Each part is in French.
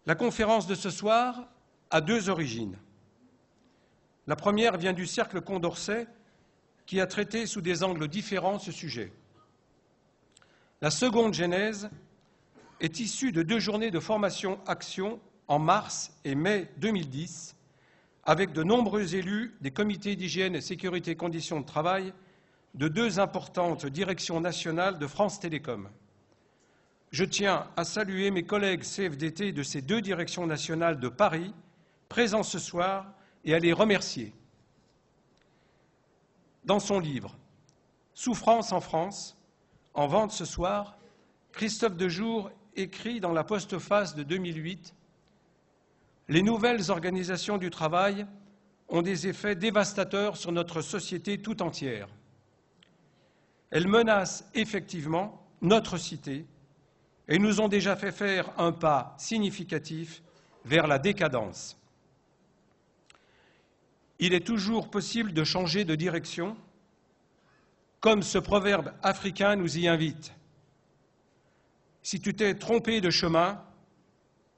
La conférence de ce soir a deux origines. La première vient du Cercle Condorcet, qui a traité sous des angles différents ce sujet. La seconde genèse est issue de 2 journées de formation-action en mars et mai 2010, avec de nombreux élus des comités d'hygiène et sécurité et conditions de travail de 2 importantes directions nationales de France Télécom. Je tiens à saluer mes collègues CFDT de ces 2 directions nationales de Paris, présents ce soir, et à les remercier. Dans son livre « Souffrance en France », en vente ce soir, Christophe Dejour écrit dans la postface de 2008 « Les nouvelles organisations du travail ont des effets dévastateurs sur notre société tout entière. Elles menacent effectivement notre cité et nous ont déjà fait faire un pas significatif vers la décadence. Il est toujours possible de changer de direction, comme ce proverbe africain nous y invite. Si tu t'es trompé de chemin,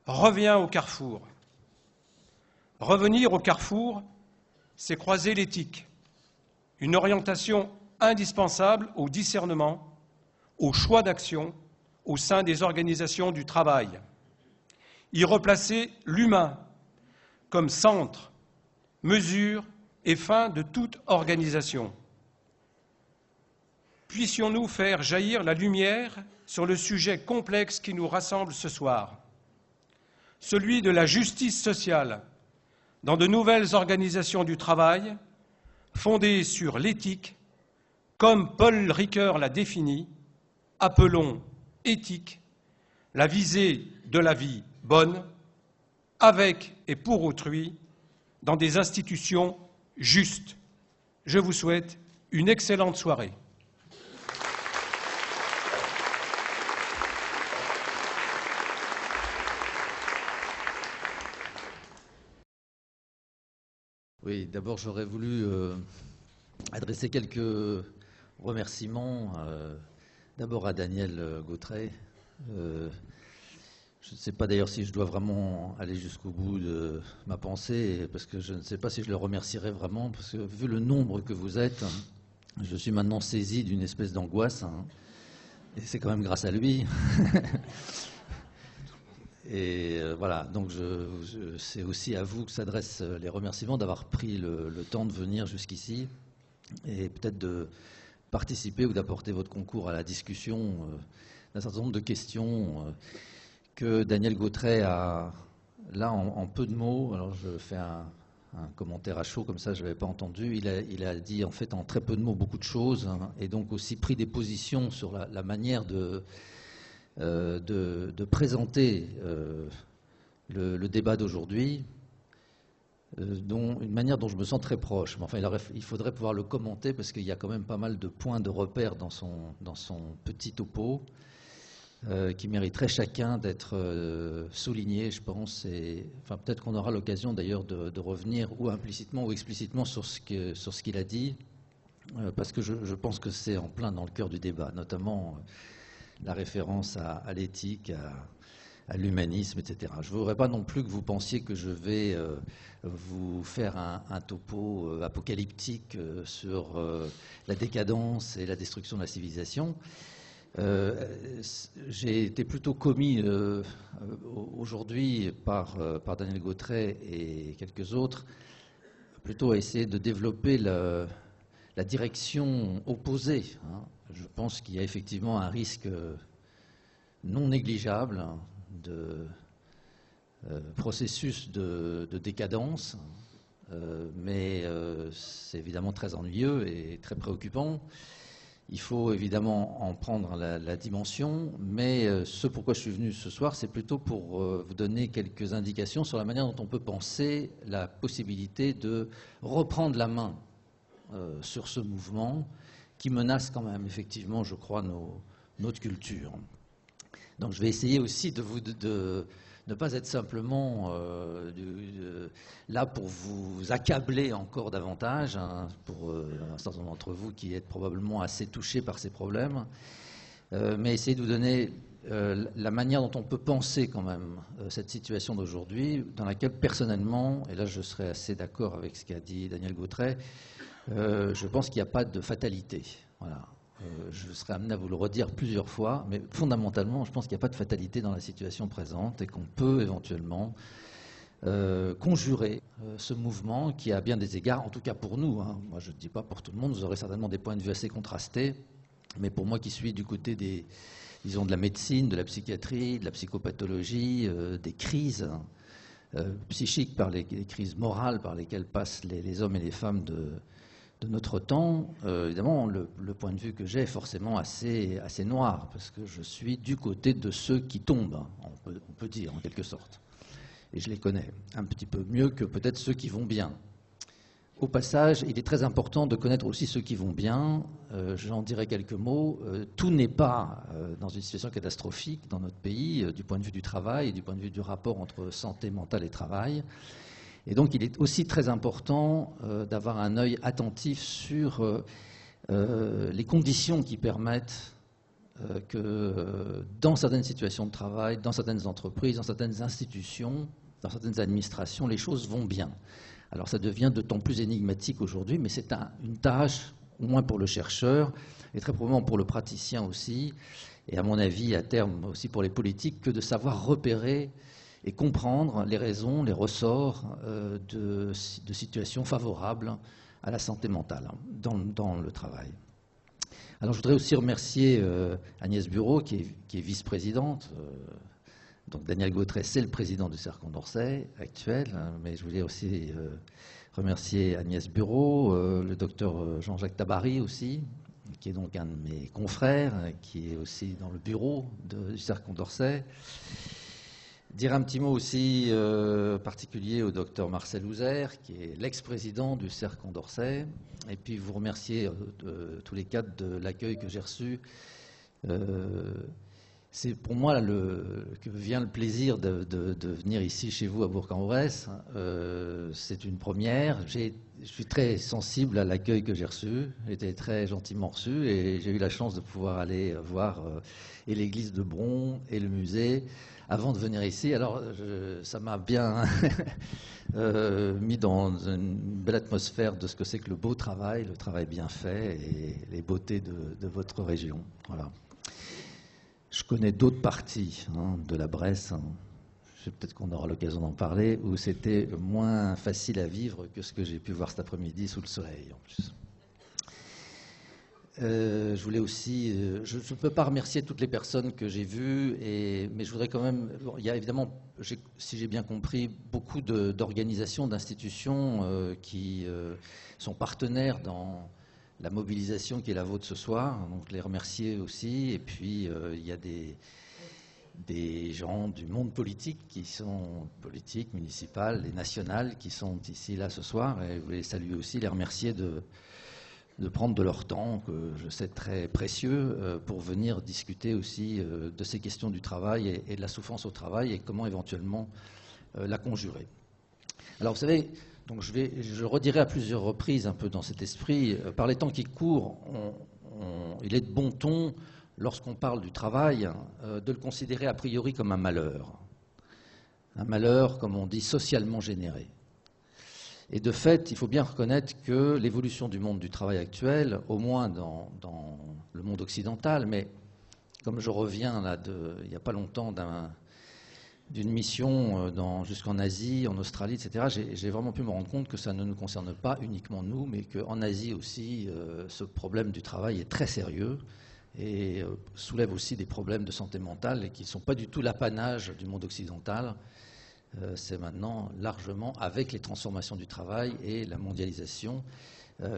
reviens au carrefour. Revenir au carrefour, c'est croiser l'éthique, une orientation indispensable au discernement, au choix d'action au sein des organisations du travail. Y replacer l'humain comme centre, mesure et fin de toute organisation. Puissions-nous faire jaillir la lumière sur le sujet complexe qui nous rassemble ce soir, celui de la justice sociale dans de nouvelles organisations du travail, fondées sur l'éthique, comme Paul Ricoeur l'a définie, appelons éthique la visée de la vie bonne, avec et pour autrui, dans des institutions justes. Je vous souhaite une excellente soirée. Oui, d'abord j'aurais voulu adresser quelques remerciements, d'abord à Daniel Gautret. Je ne sais pas d'ailleurs si je dois vraiment aller jusqu'au bout de ma pensée, parce que je ne sais pas si je le remercierai vraiment, parce que vu le nombre que vous êtes, je suis maintenant saisi d'une espèce d'angoisse, et c'est quand même grâce à lui. Et voilà, donc c'est aussi à vous que s'adressent les remerciements d'avoir pris le temps de venir jusqu'ici et peut-être de participer ou d'apporter votre concours à la discussion d'un certain nombre de questions que Daniel Gautret a là en peu de mots. Alors je fais un commentaire à chaud, comme ça je ne l'avais pas entendu. Il a dit en fait en très peu de mots beaucoup de choses, et donc aussi pris des positions sur la manière de présenter le débat d'aujourd'hui, une manière dont je me sens très proche. Mais enfin, il faudrait pouvoir le commenter parce qu'il y a quand même pas mal de points de repère dans son petit topo qui mériteraient chacun d'être soulignés, je pense. Et, enfin, peut-être qu'on aura l'occasion d'ailleurs de revenir ou implicitement ou explicitement sur ce qu'il a dit, parce que je pense que c'est en plein dans le cœur du débat, notamment la référence à l'éthique, à l'humanisme, etc. Je ne voudrais pas non plus que vous pensiez que je vais vous faire un topo apocalyptique sur la décadence et la destruction de la civilisation. J'ai été plutôt commis aujourd'hui par Daniel Gautret et quelques autres, plutôt à essayer de développer la direction opposée. Je pense qu'il y a effectivement un risque non négligeable de processus de décadence, mais c'est évidemment très ennuyeux et très préoccupant. Il faut évidemment en prendre la dimension, mais ce pourquoi je suis venu ce soir, c'est plutôt pour vous donner quelques indications sur la manière dont on peut penser la possibilité de reprendre la main sur ce mouvement qui menace quand même effectivement, je crois, notre culture. Donc je vais essayer aussi de ne pas être simplement là pour vous accabler encore davantage, pour un certain nombre d'entre vous qui êtes probablement assez touchés par ces problèmes, mais essayer de vous donner la manière dont on peut penser quand même cette situation d'aujourd'hui, dans laquelle personnellement, et là je serais assez d'accord avec ce qu'a dit Daniel Gautret, je pense qu'il n'y a pas de fatalité. Voilà. Je serais amené à vous le redire plusieurs fois, mais fondamentalement, je pense qu'il n'y a pas de fatalité dans la situation présente et qu'on peut éventuellement conjurer ce mouvement qui, à bien des égards, en tout cas pour nous, hein, moi je ne dis pas pour tout le monde, vous aurez certainement des points de vue assez contrastés, mais pour moi qui suis du côté des, disons, de la médecine, de la psychiatrie, de la psychopathologie, des crises psychiques, par les crises morales par lesquelles passent les hommes et les femmes de notre temps, évidemment, le point de vue que j'ai est forcément assez noir, parce que je suis du côté de ceux qui tombent, on peut dire, en quelque sorte. Et je les connais un petit peu mieux que peut-être ceux qui vont bien. Au passage, il est très important de connaître aussi ceux qui vont bien. J'en dirai quelques mots. Tout n'est pas dans une situation catastrophique dans notre pays, du point de vue du travail et du point de vue du rapport entre santé mentale et travail. Et donc, il est aussi très important d'avoir un œil attentif sur les conditions qui permettent que dans certaines situations de travail, dans certaines entreprises, dans certaines institutions, dans certaines administrations, les choses vont bien. Alors ça devient d'autant plus énigmatique aujourd'hui, mais c'est une tâche, au moins pour le chercheur, et très probablement pour le praticien aussi, et à mon avis à terme aussi pour les politiques, que de savoir repérer et comprendre les raisons, les ressorts de situations favorables à la santé mentale dans le travail. Alors je voudrais aussi remercier Agnès Bureau, qui est vice-présidente. Donc Daniel Gautret, c'est le président du Cercle Condorcet actuel, mais je voulais aussi remercier Agnès Bureau, le docteur Jean-Jacques Tabary aussi, qui est donc un de mes confrères, qui est aussi dans le bureau du Cercle Condorcet. Dire un petit mot aussi particulier au docteur Marcel Ouzer, qui est l'ex-président du Cercle Condorcet, et puis vous remercier tous les quatre de l'accueil que j'ai reçu. C'est pour moi que vient le plaisir de venir ici chez vous à Bourg-en-Bresse. C'est une première. Je suis très sensible à l'accueil que j'ai reçu. J'ai été très gentiment reçu et j'ai eu la chance de pouvoir aller voir et l'église de Bron et le musée avant de venir ici. Alors ça m'a bien mis dans une belle atmosphère de ce que c'est que le beau travail, le travail bien fait et les beautés de votre région. Voilà. Je connais d'autres parties de la Bresse, peut-être qu'on aura l'occasion d'en parler, où c'était moins facile à vivre que ce que j'ai pu voir cet après-midi sous le soleil en plus. Je voulais aussi, je ne peux pas remercier toutes les personnes que j'ai vues, mais je voudrais quand même, il y a évidemment, si j'ai bien compris, beaucoup d'organisations, d'institutions qui sont partenaires dans la mobilisation qui est la vôtre ce soir, donc les remercier aussi. Et puis il y a des gens du monde politique qui sont politiques, municipales et nationales qui sont ici là ce soir, et je voulais les saluer aussi, les remercier de prendre de leur temps, que je sais très précieux, pour venir discuter aussi de ces questions du travail et de la souffrance au travail et comment éventuellement la conjurer. Alors vous savez, donc je redirai à plusieurs reprises un peu dans cet esprit, par les temps qui courent, il est de bon ton, lorsqu'on parle du travail, de le considérer a priori comme un malheur. Un malheur, comme on dit, socialement généré. Et de fait, il faut bien reconnaître que l'évolution du monde du travail actuel, au moins dans le monde occidental, mais comme je reviens là il n'y a pas longtemps d'une mission jusqu'en Asie, en Australie, etc., j'ai vraiment pu me rendre compte que ça ne nous concerne pas uniquement nous, mais qu'en Asie aussi, ce problème du travail est très sérieux et soulève aussi des problèmes de santé mentale et qui ne sont pas du tout l'apanage du monde occidental. C'est maintenant largement, avec les transformations du travail et la mondialisation,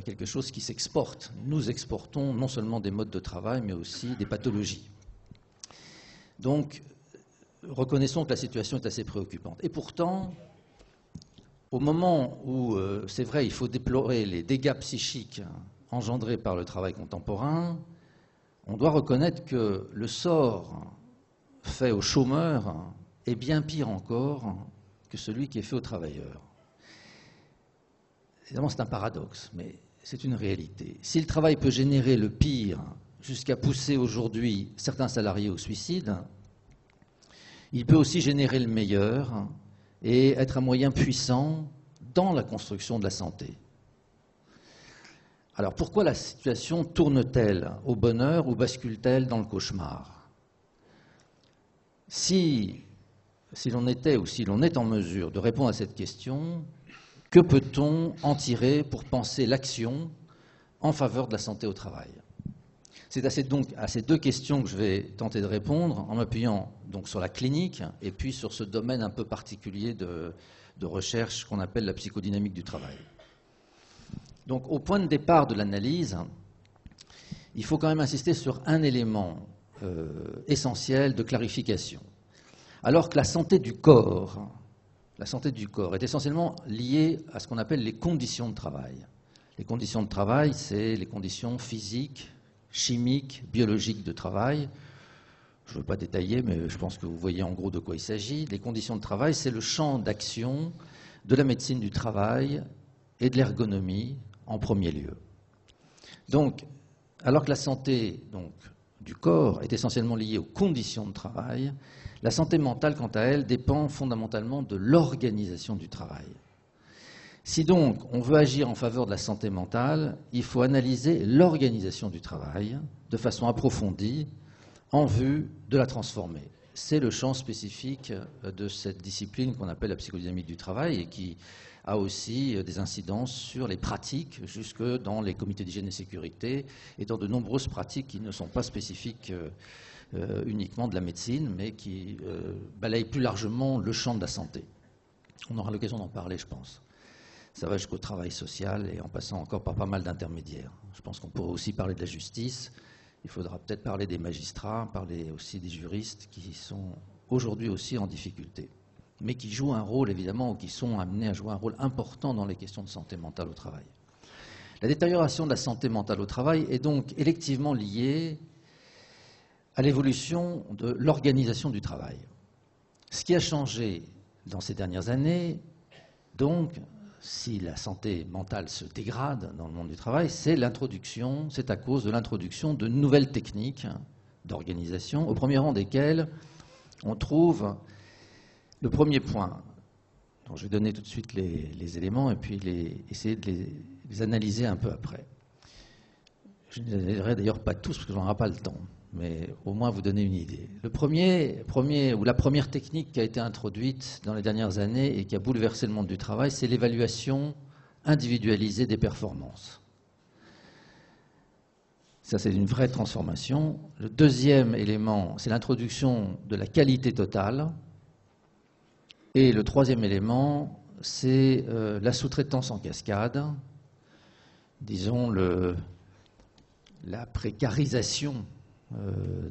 quelque chose qui s'exporte. Nous exportons non seulement des modes de travail, mais aussi des pathologies. Donc, reconnaissons que la situation est assez préoccupante. Et pourtant, au moment où, c'est vrai, il faut déplorer les dégâts psychiques engendrés par le travail contemporain, on doit reconnaître que le sort fait aux chômeurs est bien pire encore que celui qui est fait aux travailleurs. Évidemment, c'est un paradoxe, mais c'est une réalité. Si le travail peut générer le pire jusqu'à pousser aujourd'hui certains salariés au suicide, Il peut aussi générer le meilleur et être un moyen puissant dans la construction de la santé. Alors pourquoi la situation tourne-t-elle au bonheur ou bascule-t-elle dans le cauchemar? Si l'on était ou si l'on est en mesure de répondre à cette question, que peut-on en tirer pour penser l'action en faveur de la santé au travail? C'est donc à ces deux questions que je vais tenter de répondre en m'appuyant donc sur la clinique et puis sur ce domaine un peu particulier de recherche qu'on appelle la psychodynamique du travail. Donc au point de départ de l'analyse, il faut quand même insister sur un élément essentiel de clarification. Alors que la santé du corps est essentiellement liée à ce qu'on appelle les conditions de travail. Les conditions de travail, c'est les conditions physiques, chimiques, biologiques de travail. Je ne veux pas détailler, mais je pense que vous voyez en gros de quoi il s'agit. Les conditions de travail, c'est le champ d'action de la médecine du travail et de l'ergonomie en premier lieu. Donc, alors que la santé du corps est essentiellement liée aux conditions de travail, la santé mentale, quant à elle, dépend fondamentalement de l'organisation du travail. Si donc on veut agir en faveur de la santé mentale, il faut analyser l'organisation du travail de façon approfondie en vue de la transformer. C'est le champ spécifique de cette discipline qu'on appelle la psychodynamique du travail et qui a aussi des incidences sur les pratiques, jusque dans les comités d'hygiène et sécurité et dans de nombreuses pratiques qui ne sont pas spécifiques uniquement de la médecine, mais qui balayent plus largement le champ de la santé. On aura l'occasion d'en parler, je pense. Ça va jusqu'au travail social et en passant encore par pas mal d'intermédiaires. Je pense qu'on pourrait aussi parler de la justice. Il faudra peut-être parler des magistrats, parler aussi des juristes qui sont aujourd'hui aussi en difficulté, mais qui jouent un rôle, évidemment, ou qui sont amenés à jouer un rôle important dans les questions de santé mentale au travail. La détérioration de la santé mentale au travail est donc électivement liée à l'évolution de l'organisation du travail. Ce qui a changé dans ces dernières années, donc, si la santé mentale se dégrade dans le monde du travail, c'est à cause de l'introduction de nouvelles techniques d'organisation, au premier rang desquelles on trouve le premier point. Donc je vais donner tout de suite les éléments et puis essayer de les analyser un peu après. Je ne les analyserai d'ailleurs pas tous parce que je n'en aurai pas le temps, mais au moins vous donner une idée. La première technique qui a été introduite dans les dernières années et qui a bouleversé le monde du travail, c'est l'évaluation individualisée des performances. Ça, c'est une vraie transformation. Le deuxième élément, c'est l'introduction de la qualité totale. Et le troisième élément, c'est la sous-traitance en cascade, disons la précarisation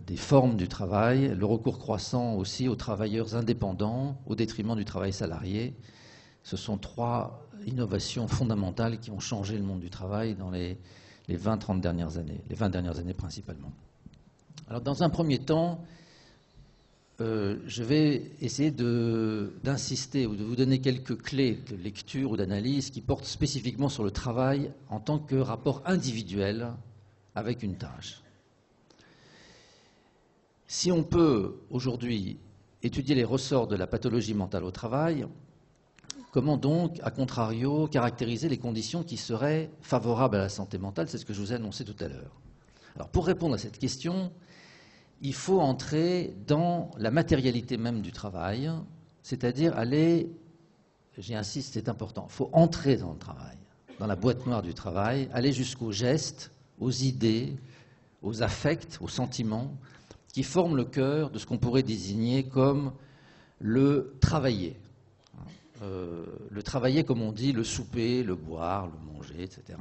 des formes du travail, le recours croissant aussi aux travailleurs indépendants au détriment du travail salarié. Ce sont trois innovations fondamentales qui ont changé le monde du travail dans les 20-30 dernières années, les 20 dernières années principalement. Alors dans un premier temps, je vais essayer d'insister ou de vous donner quelques clés de lecture ou d'analyse qui portent spécifiquement sur le travail en tant que rapport individuel avec une tâche. Si on peut aujourd'hui étudier les ressorts de la pathologie mentale au travail, comment donc, à contrario, caractériser les conditions qui seraient favorables à la santé mentale? C'est ce que je vous ai annoncé tout à l'heure. Alors pour répondre à cette question, il faut entrer dans la matérialité même du travail, c'est-à-dire aller, j'y insiste, c'est important, il faut entrer dans le travail, dans la boîte noire du travail, aller jusqu'aux gestes, aux idées, aux affects, aux sentiments, qui forment le cœur de ce qu'on pourrait désigner comme le travailler. Le travailler, comme on dit, le souper, le boire, le manger, etc.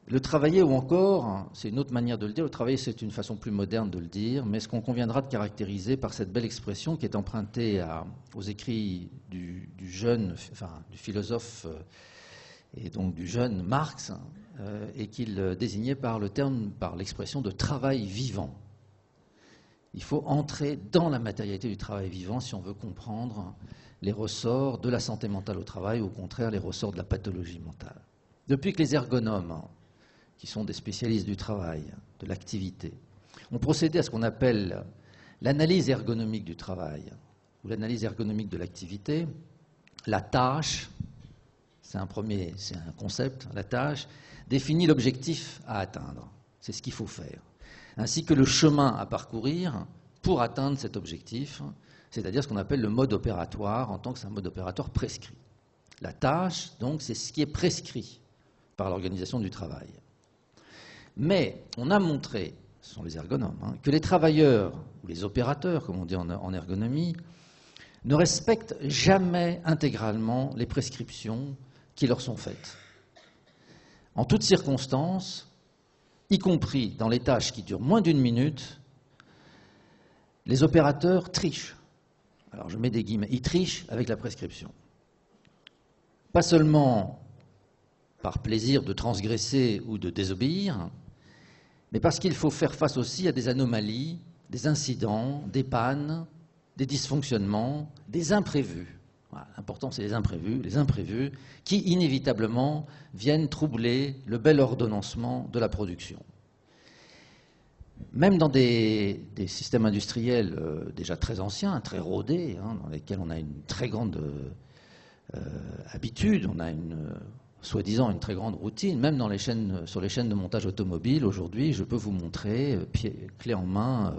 Le travailler, ou encore, c'est une autre manière de le dire, le travailler c'est une façon plus moderne de le dire, mais ce qu'on conviendra de caractériser par cette belle expression qui est empruntée aux écrits du philosophe et donc du jeune Marx, et qu'il désignait par l'expression de travail vivant. Il faut entrer dans la matérialité du travail vivant si on veut comprendre les ressorts de la santé mentale au travail, ou au contraire les ressorts de la pathologie mentale. Depuis que les ergonomes, qui sont des spécialistes du travail, de l'activité, ont procédé à ce qu'on appelle l'analyse ergonomique du travail, ou l'analyse ergonomique de l'activité, la tâche, c'est un concept, la tâche, définit l'objectif à atteindre. C'est ce qu'il faut faire. Ainsi que le chemin à parcourir pour atteindre cet objectif, c'est-à-dire ce qu'on appelle le mode opératoire en tant que c'est un mode opératoire prescrit. La tâche, donc, c'est ce qui est prescrit par l'organisation du travail. Mais on a montré, ce sont les ergonomes, que les travailleurs, ou les opérateurs, comme on dit en ergonomie, ne respectent jamais intégralement les prescriptions qui leur sont faites. En toutes circonstances, y compris dans les tâches qui durent moins d'une minute, les opérateurs trichent. Alors je mets des guillemets, ils trichent avec la prescription. Pas seulement par plaisir de transgresser ou de désobéir, mais parce qu'il faut faire face aussi à des anomalies, des incidents, des pannes, des dysfonctionnements, des imprévus. Voilà, l'important, c'est les imprévus qui, inévitablement, viennent troubler le bel ordonnancement de la production. Même dans des systèmes industriels déjà très anciens, très rodés, dans lesquels on a une très grande habitude, on a soi-disant une très grande routine, même sur les chaînes de montage automobile, aujourd'hui, je peux vous montrer, clé en main,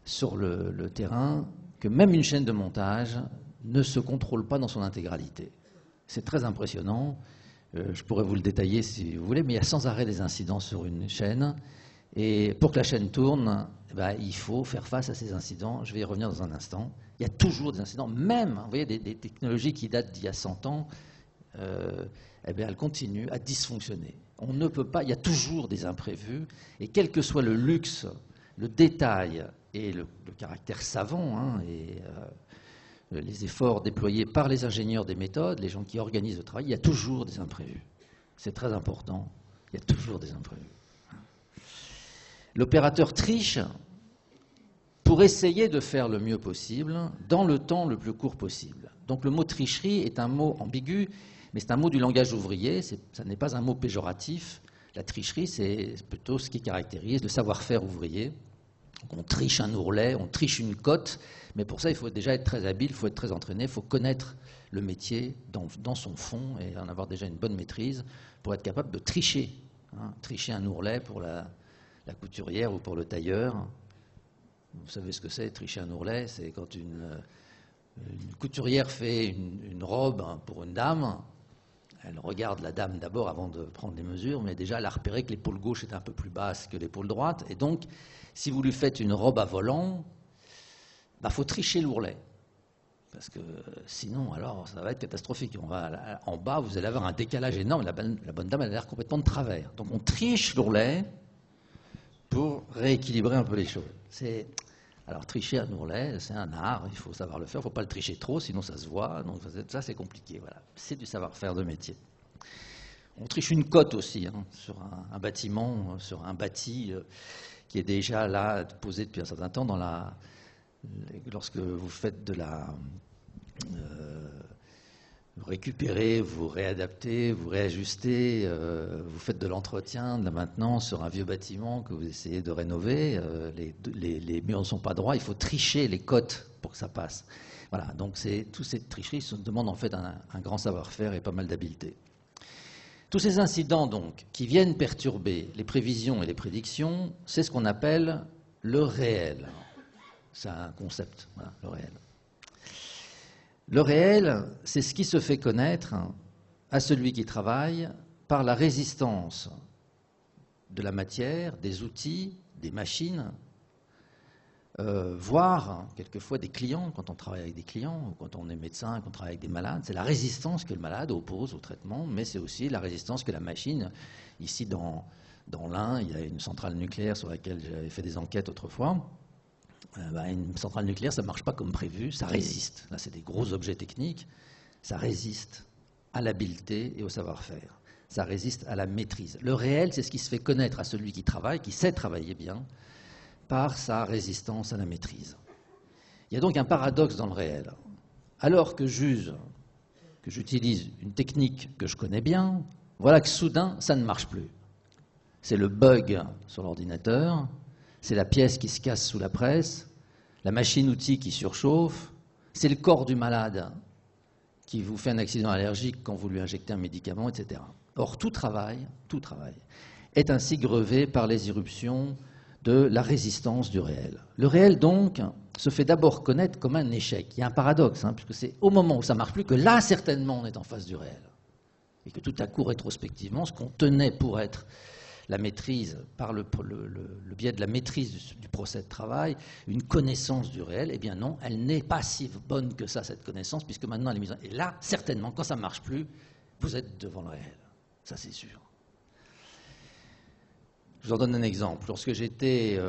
sur le terrain, que même une chaîne de montage ne se contrôle pas dans son intégralité. C'est très impressionnant. Je pourrais vous le détailler si vous voulez, mais il y a sans arrêt des incidents sur une chaîne. Et pour que la chaîne tourne, il faut faire face à ces incidents. Je vais y revenir dans un instant. Il y a toujours des incidents, même, vous voyez, des technologies qui datent d'il y a 100 ans, elles continuent à dysfonctionner. On ne peut pas, il y a toujours des imprévus, et quel que soit le luxe, le détail et le caractère savant, les efforts déployés par les ingénieurs des méthodes, les gens qui organisent le travail, il y a toujours des imprévus. C'est très important, il y a toujours des imprévus. L'opérateur triche pour essayer de faire le mieux possible dans le temps le plus court possible. Donc le mot tricherie est un mot ambigu, mais c'est un mot du langage ouvrier, ça n'est pas un mot péjoratif. La tricherie, c'est plutôt ce qui caractérise le savoir-faire ouvrier. Donc on triche un ourlet, on triche une cote, mais pour ça, il faut déjà être très habile, il faut être très entraîné, il faut connaître le métier dans son fond et en avoir déjà une bonne maîtrise pour être capable de tricher. Tricher un ourlet pour la couturière ou pour le tailleur. Vous savez ce que c'est, tricher un ourlet? C'est quand une couturière fait une robe pour une dame, elle regarde la dame d'abord avant de prendre les mesures, mais déjà elle a repéré que l'épaule gauche est un peu plus basse que l'épaule droite, et donc si vous lui faites une robe à volant, faut tricher l'ourlet. Parce que sinon, alors, ça va être catastrophique. En bas, vous allez avoir un décalage énorme. La bonne dame, elle a l'air complètement de travers. Donc on triche l'ourlet pour rééquilibrer un peu les choses. Alors tricher un ourlet, c'est un art, il faut savoir le faire, il ne faut pas le tricher trop, sinon ça se voit, donc ça c'est compliqué. Voilà. C'est du savoir-faire de métier. On triche une cote aussi, sur un bâtiment, sur un bâti qui est déjà là, posé depuis un certain temps, lorsque vous faites vous récupérez, vous réadaptez, vous réajustez, vous faites de l'entretien, de la maintenance sur un vieux bâtiment que vous essayez de rénover, les murs ne sont pas droits, il faut tricher les cotes pour que ça passe. Voilà, donc toutes ces tricheries demandent en fait un grand savoir-faire et pas mal d'habileté. Tous ces incidents donc qui viennent perturber les prévisions et les prédictions, c'est ce qu'on appelle le réel. C'est un concept, voilà, le réel. Le réel, c'est ce qui se fait connaître à celui qui travaille par la résistance de la matière, des outils, des machines, voire quelquefois des clients, quand on travaille avec des clients, ou quand on est médecin, quand on travaille avec des malades. C'est la résistance que le malade oppose au traitement, mais c'est aussi la résistance que la machine. Ici, dans l'Ain, il y a une centrale nucléaire sur laquelle j'avais fait des enquêtes autrefois. Une centrale nucléaire, ça ne marche pas comme prévu, ça résiste. Là, c'est des gros objets techniques. Ça résiste à l'habileté et au savoir-faire. Ça résiste à la maîtrise. Le réel, c'est ce qui se fait connaître à celui qui travaille, qui sait travailler bien, par sa résistance à la maîtrise. Il y a donc un paradoxe dans le réel. Alors que j'utilise une technique que je connais bien, voilà que soudain, ça ne marche plus. C'est le bug sur l'ordinateur, c'est la pièce qui se casse sous la presse, la machine-outil qui surchauffe, c'est le corps du malade qui vous fait un accident allergique quand vous lui injectez un médicament, etc. Or, tout travail est ainsi grevé par les irruptions de la résistance du réel. Le réel, donc, se fait d'abord connaître comme un échec. Il y a un paradoxe, puisque c'est au moment où ça ne marche plus que là, certainement, on est en face du réel. Et que tout à coup, rétrospectivement, ce qu'on tenait pour être la maîtrise, par le biais de la maîtrise du procès de travail, une connaissance du réel, eh bien non, elle n'est pas si bonne que ça, cette connaissance, puisque maintenant elle est mise en... Et là, certainement, quand ça ne marche plus, vous êtes devant le réel. Ça, c'est sûr. Je vous en donne un exemple. Lorsque j'étais...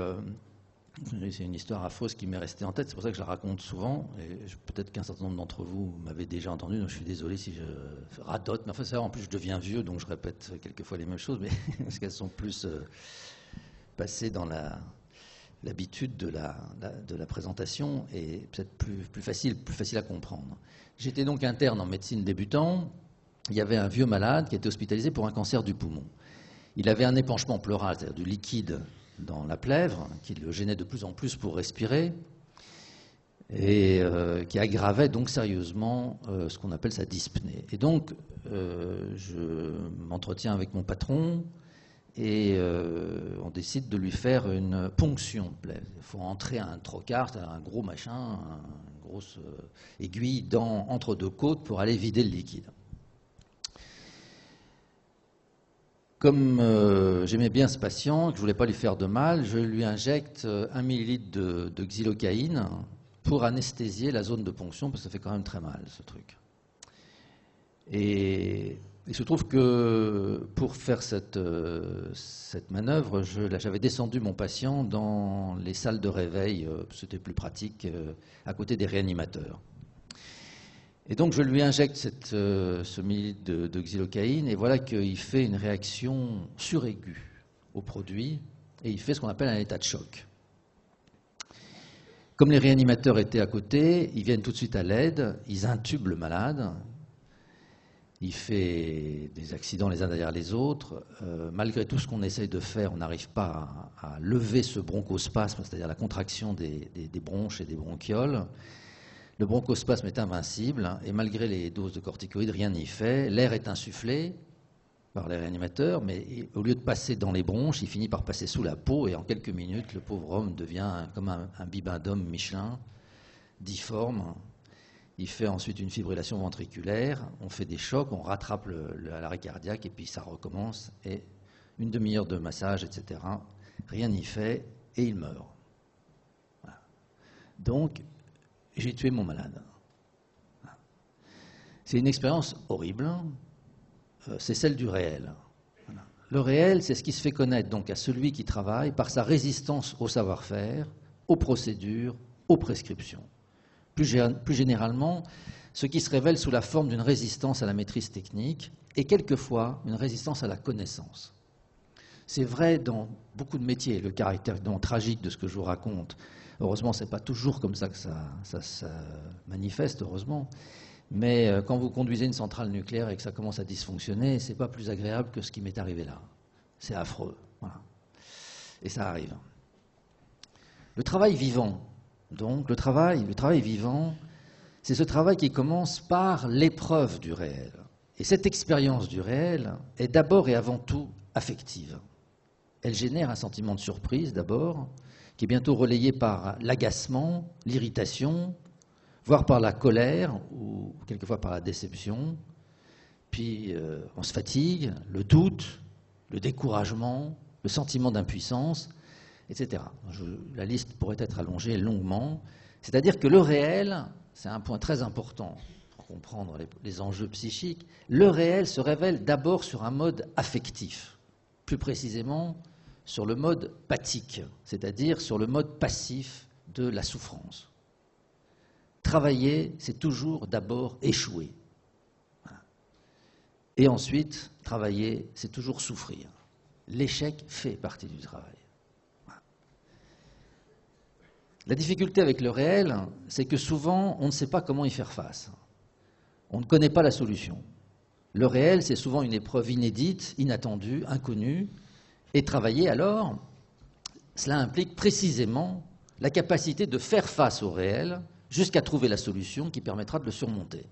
c'est une histoire affreuse qui m'est restée en tête, c'est pour ça que je la raconte souvent, et peut-être qu'un certain nombre d'entre vous m'avez déjà entendu, donc je suis désolé si je radote, mais enfin, en plus je deviens vieux, donc je répète quelquefois les mêmes choses, mais parce qu'elles sont plus passées dans l'habitude de la présentation, et peut-être plus facile à comprendre. J'étais donc interne en médecine débutant, il y avait un vieux malade qui était hospitalisé pour un cancer du poumon. Il avait un épanchement pleural, c'est-à-dire du liquide dans la plèvre, qui le gênait de plus en plus pour respirer, et qui aggravait donc sérieusement ce qu'on appelle sa dyspnée. Et donc, je m'entretiens avec mon patron, et on décide de lui faire une ponction de plèvre. Il faut entrer un trocard, c'est-à-dire un gros machin, une grosse aiguille entre deux côtes pour aller vider le liquide. Comme j'aimais bien ce patient, que je ne voulais pas lui faire de mal, je lui injecte 1 millilitre de xylocaïne pour anesthésier la zone de ponction, parce que ça fait quand même très mal, ce truc. Et il se trouve que pour faire cette manœuvre, j'avais descendu mon patient dans les salles de réveil, c'était plus pratique, à côté des réanimateurs. Et donc je lui injecte ce millilitre de xylocaïne, et voilà qu'il fait une réaction suraiguë au produit, et il fait ce qu'on appelle un état de choc. Comme les réanimateurs étaient à côté, ils viennent tout de suite à l'aide, ils intubent le malade, il fait des accidents les uns derrière les autres. Malgré tout ce qu'on essaye de faire, on n'arrive pas à lever ce bronchospasme, c'est-à-dire la contraction des bronches et des bronchioles. Le bronchospasme est invincible, et malgré les doses de corticoïdes, rien n'y fait. L'air est insufflé par les réanimateurs, mais au lieu de passer dans les bronches, il finit par passer sous la peau, et en quelques minutes, le pauvre homme devient comme un bibendum Michelin, difforme. Il fait ensuite une fibrillation ventriculaire, on fait des chocs, on rattrape l'arrêt cardiaque, et puis ça recommence, et une demi-heure de massage, etc. Rien n'y fait, et il meurt. Voilà. Donc, j'ai tué mon malade. C'est une expérience horrible, c'est celle du réel. Voilà. Le réel, c'est ce qui se fait connaître donc à celui qui travaille par sa résistance au savoir-faire, aux procédures, aux prescriptions. Plus généralement, ce qui se révèle sous la forme d'une résistance à la maîtrise technique et quelquefois une résistance à la connaissance. C'est vrai dans beaucoup de métiers, le caractère tragique de ce que je vous raconte. Heureusement, ce n'est pas toujours comme ça que ça manifeste, heureusement. Mais quand vous conduisez une centrale nucléaire et que ça commence à dysfonctionner, ce n'est pas plus agréable que ce qui m'est arrivé là. C'est affreux. Voilà. Et ça arrive. Le travail vivant, donc, le travail vivant, c'est ce travail qui commence par l'épreuve du réel. Et cette expérience du réel est d'abord et avant tout affective. Elle génère un sentiment de surprise d'abord, qui est bientôt relayé par l'agacement, l'irritation, voire par la colère ou quelquefois par la déception. Puis on se fatigue, le doute, le découragement, le sentiment d'impuissance, etc. La liste pourrait être allongée longuement. C'est-à-dire que le réel, c'est un point très important pour comprendre les enjeux psychiques, le réel se révèle d'abord sur un mode affectif, plus précisément sur le mode pathique, c'est-à-dire sur le mode passif de la souffrance. Travailler, c'est toujours d'abord échouer. Et ensuite, travailler, c'est toujours souffrir. L'échec fait partie du travail. La difficulté avec le réel, c'est que souvent, on ne sait pas comment y faire face. On ne connaît pas la solution. Le réel, c'est souvent une épreuve inédite, inattendue, inconnue. Et travailler, alors, cela implique précisément la capacité de faire face au réel jusqu'à trouver la solution qui permettra de le surmonter.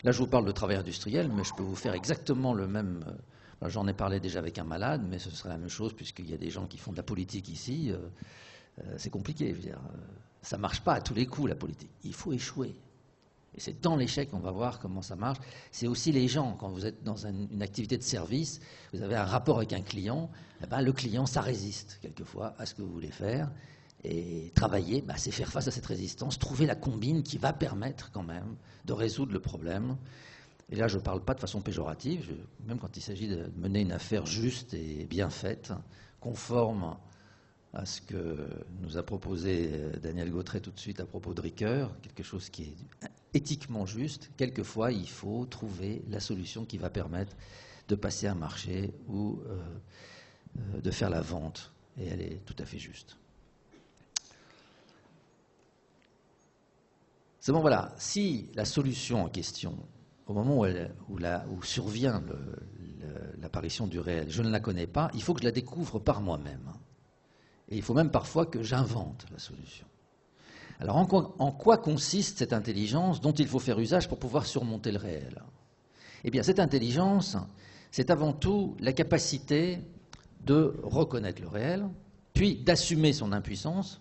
Là, je vous parle de travail industriel, mais je peux vous faire exactement le même. J'en ai parlé déjà avec un malade, mais ce serait la même chose puisqu'il y a des gens qui font de la politique ici. C'est compliqué, je veux dire. Ça ne marche pas à tous les coups, la politique. Il faut échouer. Et c'est dans l'échec qu'on va voir comment ça marche. C'est aussi les gens. Quand vous êtes dans une activité de service, vous avez un rapport avec un client, eh ben, le client, ça résiste quelquefois à ce que vous voulez faire. Et travailler, c'est faire face à cette résistance, trouver la combine qui va permettre quand même de résoudre le problème. Et là, je ne parle pas de façon péjorative, même quand il s'agit de mener une affaire juste et bien faite, conforme à ce que nous a proposé Daniel Gautret tout de suite à propos de Ricoeur, quelque chose qui est éthiquement juste. Quelquefois, il faut trouver la solution qui va permettre de passer un marché ou de faire la vente. Et elle est tout à fait juste. C'est bon, voilà. Si la solution en question, au moment où survient l'apparition du réel, je ne la connais pas, il faut que je la découvre par moi-même. Et il faut même parfois que j'invente la solution. Alors, en quoi consiste cette intelligence dont il faut faire usage pour pouvoir surmonter le réel? Eh bien, cette intelligence, c'est avant tout la capacité de reconnaître le réel, puis d'assumer son impuissance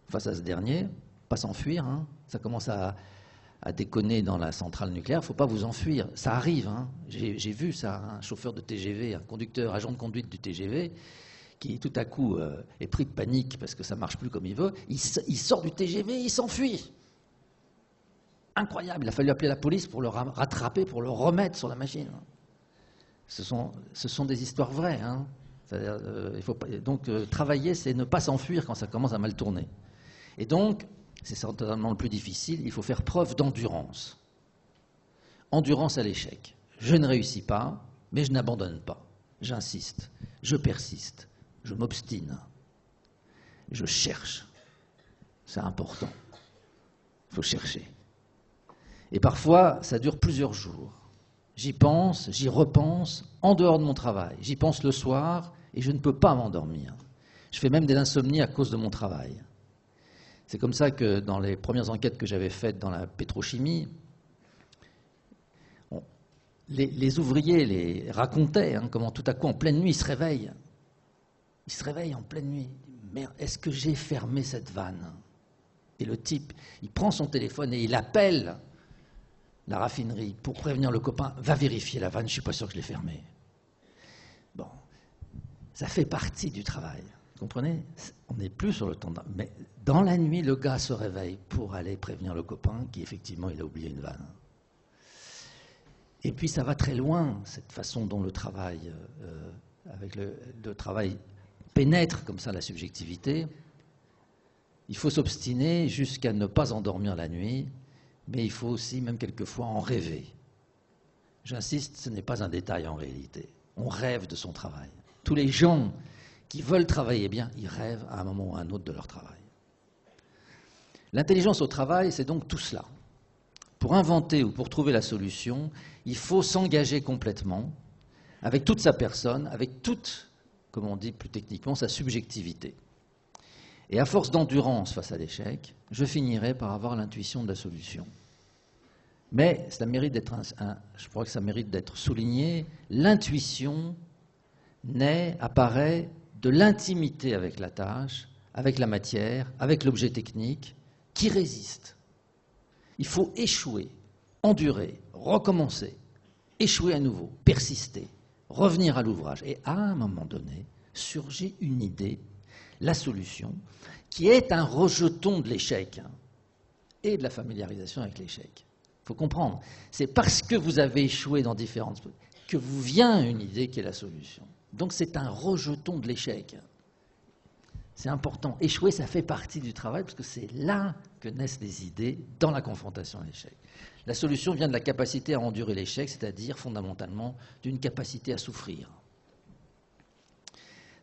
face à ce dernier, pas s'enfuir. Ça commence à déconner dans la centrale nucléaire, il ne faut pas vous enfuir. Ça arrive. J'ai vu ça, un chauffeur de TGV, un conducteur, agent de conduite du TGV, qui tout à coup est pris de panique parce que ça ne marche plus comme il veut, il sort du TGV, il s'enfuit. Incroyable, il a fallu appeler la police pour le rattraper, pour le remettre sur la machine. Ce sont des histoires vraies. Il faut pas, donc travailler, c'est ne pas s'enfuir quand ça commence à mal tourner. Et donc, c'est certainement le plus difficile, il faut faire preuve d'endurance. Endurance à l'échec. Je ne réussis pas, mais je n'abandonne pas. J'insiste, je persiste. Je m'obstine, je cherche. C'est important. Il faut chercher. Et parfois, ça dure plusieurs jours. J'y pense, j'y repense, en dehors de mon travail. J'y pense le soir et je ne peux pas m'endormir. Je fais même des insomnies à cause de mon travail. C'est comme ça que dans les premières enquêtes que j'avais faites dans la pétrochimie, les ouvriers les racontaient comment tout à coup, en pleine nuit, ils se réveillent. Il se réveille en pleine nuit. Merde, est-ce que j'ai fermé cette vanne? Et le type, il prend son téléphone et il appelle la raffinerie pour prévenir le copain. Va vérifier la vanne, je ne suis pas sûr que je l'ai fermée. Bon, ça fait partie du travail. Vous comprenez? On n'est plus sur le temps. Mais dans la nuit, le gars se réveille pour aller prévenir le copain qu'effectivement, il a oublié une vanne. Et puis, ça va très loin, cette façon dont le travail, avec le travail pénètre comme ça la subjectivité. Il faut s'obstiner jusqu'à ne pas endormir la nuit, mais il faut aussi, même quelquefois, en rêver. J'insiste, ce n'est pas un détail en réalité. On rêve de son travail. Tous les gens qui veulent travailler bien, ils rêvent à un moment ou à un autre de leur travail. L'intelligence au travail, c'est donc tout cela. Pour inventer ou pour trouver la solution, il faut s'engager complètement, avec toute sa personne, avec toute, comme on dit plus techniquement, sa subjectivité. Et à force d'endurance face à l'échec, je finirai par avoir l'intuition de la solution. Mais ça mérite je crois que ça mérite d'être souligné, l'intuition apparaît de l'intimité avec la tâche, avec la matière, avec l'objet technique, qui résiste. Il faut échouer, endurer, recommencer, échouer à nouveau, persister, revenir à l'ouvrage. Et à un moment donné, surgit une idée, la solution, qui est un rejeton de l'échec et de la familiarisation avec l'échec. Il faut comprendre, c'est parce que vous avez échoué dans différentes que vous vient une idée qui est la solution. Donc c'est un rejeton de l'échec. C'est important. Échouer, ça fait partie du travail, parce que c'est là que naissent les idées, dans la confrontation à l'échec. La solution vient de la capacité à endurer l'échec, c'est-à-dire fondamentalement d'une capacité à souffrir.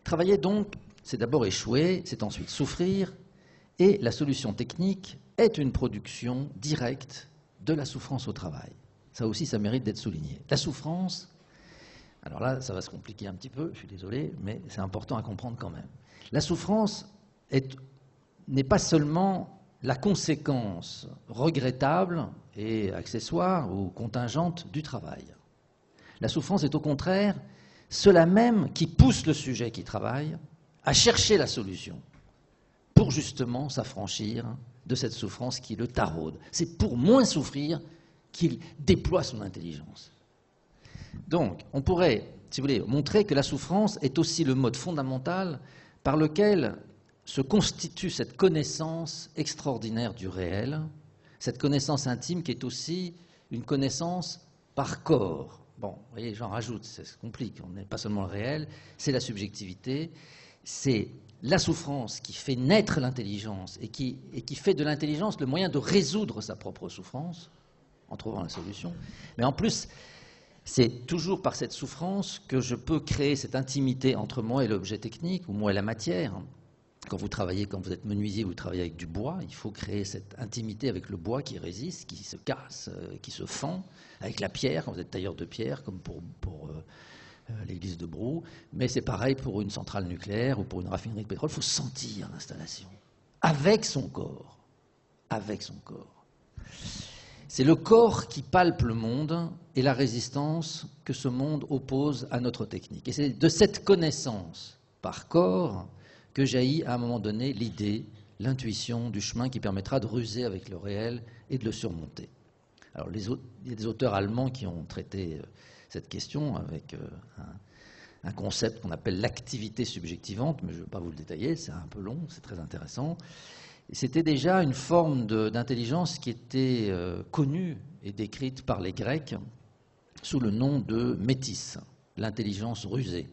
Travailler donc, c'est d'abord échouer, c'est ensuite souffrir, et la solution technique est une production directe de la souffrance au travail. Ça aussi, ça mérite d'être souligné. La souffrance, alors là, ça va se compliquer un petit peu, je suis désolé, mais c'est important à comprendre quand même. La souffrance, n'est pas seulement la conséquence regrettable et accessoire ou contingente du travail. La souffrance est au contraire cela même qui pousse le sujet qui travaille à chercher la solution pour justement s'affranchir de cette souffrance qui le taraude. C'est pour moins souffrir qu'il déploie son intelligence. Donc, on pourrait, si vous voulez, montrer que la souffrance est aussi le mode fondamental par lequel se constitue cette connaissance extraordinaire du réel, cette connaissance intime qui est aussi une connaissance par corps. Bon, vous voyez, j'en rajoute, ça se complique, on n'est pas seulement le réel, c'est la subjectivité, c'est la souffrance qui fait naître l'intelligence et qui fait de l'intelligence le moyen de résoudre sa propre souffrance, en trouvant la solution. Mais en plus, c'est toujours par cette souffrance que je peux créer cette intimité entre moi et l'objet technique, ou moi et la matière. Quand vous travaillez, quand vous êtes menuisier, vous travaillez avec du bois, il faut créer cette intimité avec le bois qui résiste, qui se casse, qui se fend, avec la pierre, quand vous êtes tailleur de pierre, comme pour l'église de Brou. Mais c'est pareil pour une centrale nucléaire ou pour une raffinerie de pétrole, il faut sentir l'installation, avec son corps. Avec son corps. C'est le corps qui palpe le monde et la résistance que ce monde oppose à notre technique. Et c'est de cette connaissance par corps que jaillit à un moment donné l'idée, l'intuition du chemin qui permettra de ruser avec le réel et de le surmonter. Alors, il y a des auteurs allemands qui ont traité cette question avec un concept qu'on appelle l'activité subjectivante, mais je ne vais pas vous le détailler, c'est un peu long, c'est très intéressant. Et c'était déjà une forme d'intelligence qui était connue et décrite par les Grecs sous le nom de métis, l'intelligence rusée,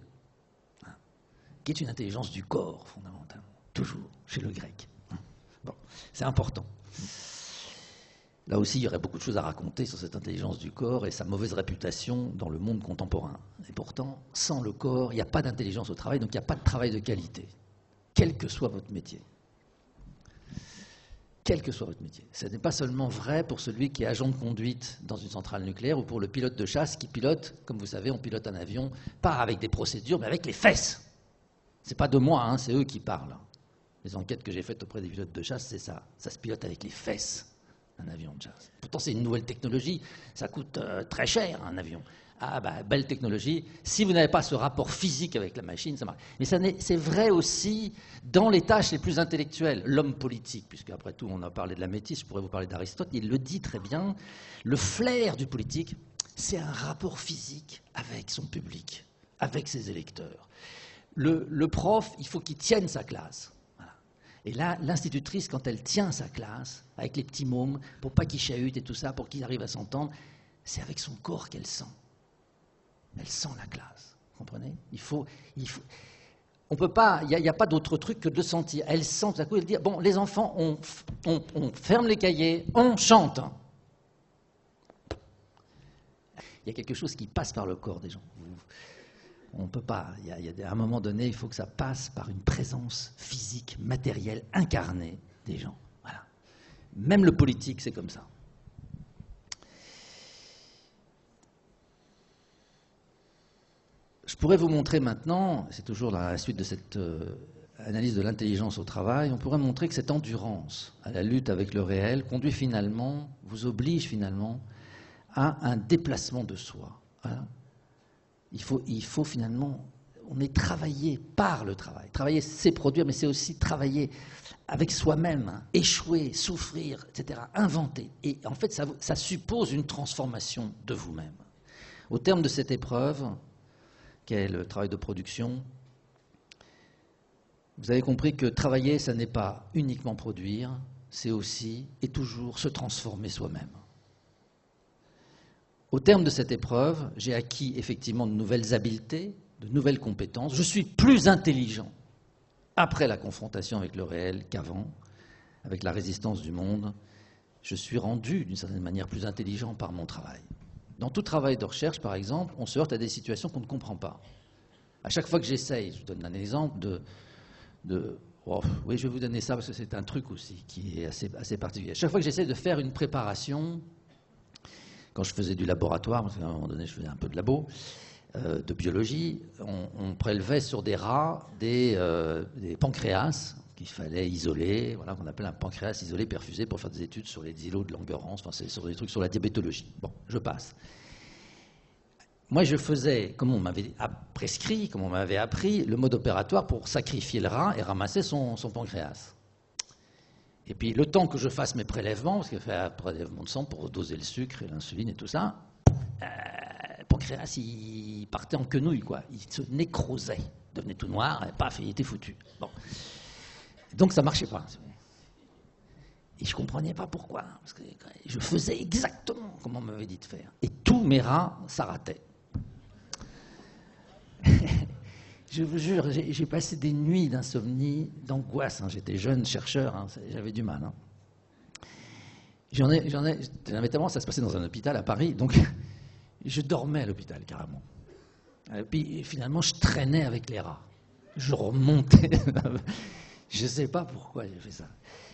qui est une intelligence du corps, fondamentalement, toujours, chez le grec. Bon, c'est important. Là aussi, il y aurait beaucoup de choses à raconter sur cette intelligence du corps et sa mauvaise réputation dans le monde contemporain. Et pourtant, sans le corps, il n'y a pas d'intelligence au travail, donc il n'y a pas de travail de qualité, quel que soit votre métier. Quel que soit votre métier. Ce n'est pas seulement vrai pour celui qui est agent de conduite dans une centrale nucléaire ou pour le pilote de chasse qui pilote, comme vous savez, on pilote un avion, pas avec des procédures, mais avec les fesses. C'est pas de moi, hein, c'est eux qui parlent. Les enquêtes que j'ai faites auprès des pilotes de chasse, c'est ça. Ça se pilote avec les fesses, un avion de chasse. Pourtant, c'est une nouvelle technologie. Ça coûte très cher, un avion. Ah, bah, belle technologie. Si vous n'avez pas ce rapport physique avec la machine, ça marche. Mais c'est vrai aussi dans les tâches les plus intellectuelles. L'homme politique, puisque après tout, on a parlé de la métisse, je pourrais vous parler d'Aristote, il le dit très bien. Le flair du politique, c'est un rapport physique avec son public, avec ses électeurs. Le prof, il faut qu'il tienne sa classe. Voilà. Et là, l'institutrice, quand elle tient sa classe, avec les petits mômes, pour pas qu'ils chahutent et tout ça, pour qu'ils arrivent à s'entendre, c'est avec son corps qu'elle sent. Elle sent la classe. Vous comprenez ? On peut pas, il n'y a pas d'autre truc que de le sentir. Elle sent tout à coup, elle dit, bon, les enfants, on ferme les cahiers, on chante. Il y a quelque chose qui passe par le corps des gens. On ne peut pas. À un moment donné, il faut que ça passe par une présence physique, matérielle, incarnée des gens. Voilà. Même le politique, c'est comme ça. Je pourrais vous montrer maintenant, c'est toujours dans la suite de cette analyse de l'intelligence au travail, on pourrait montrer que cette endurance à la lutte avec le réel conduit finalement, vous oblige finalement à un déplacement de soi. Voilà. Il faut finalement, on est travaillé par le travail. Travailler, c'est produire, mais c'est aussi travailler avec soi-même, hein, échouer, souffrir, etc., inventer. Et en fait, ça suppose une transformation de vous-même. Au terme de cette épreuve, qu'est le travail de production, vous avez compris que travailler, ça n'est pas uniquement produire, c'est aussi et toujours se transformer soi-même. Au terme de cette épreuve, j'ai acquis effectivement de nouvelles habiletés, de nouvelles compétences. Je suis plus intelligent après la confrontation avec le réel qu'avant, avec la résistance du monde. Je suis rendu d'une certaine manière plus intelligent par mon travail. Dans tout travail de recherche, par exemple, on se heurte à des situations qu'on ne comprend pas. À chaque fois que j'essaye, je vous donne un exemple oui, je vais vous donner ça parce que c'est un truc aussi qui est assez particulier. À chaque fois que j'essaie de faire une préparation, quand je faisais du laboratoire, parce qu'à un moment donné je faisais un peu de labo, de biologie, on prélevait sur des rats des pancréas qu'il fallait isoler, voilà, qu'on appelle un pancréas isolé perfusé pour faire des études sur les îlots de Langerhans, enfin, c'est sur des trucs sur la diabétologie. Bon, je passe. Moi, je faisais, comme on m'avait prescrit, comme on m'avait appris, le mode opératoire pour sacrifier le rat et ramasser son pancréas. Et puis, le temps que je fasse mes prélèvements, parce qu'il fait un prélèvement de sang pour doser le sucre et l'insuline et tout ça, le pancréas, il partait en quenouille, quoi. Il se nécrosait, devenait tout noir, et paf, il était foutu. Bon. Donc, ça ne marchait pas. Et je ne comprenais pas pourquoi. Parce que je faisais exactement comme on m'avait dit de faire. Et tous mes rats, ça ratait. Je vous jure, j'ai passé des nuits d'insomnie, d'angoisse. Hein. J'étais jeune chercheur, hein, j'avais du mal. Hein. J'avais tellement, ça se passait dans un hôpital à Paris, donc je dormais à l'hôpital carrément. Et puis finalement, je traînais avec les rats. Je remontais. Je ne sais pas pourquoi j'ai fait ça.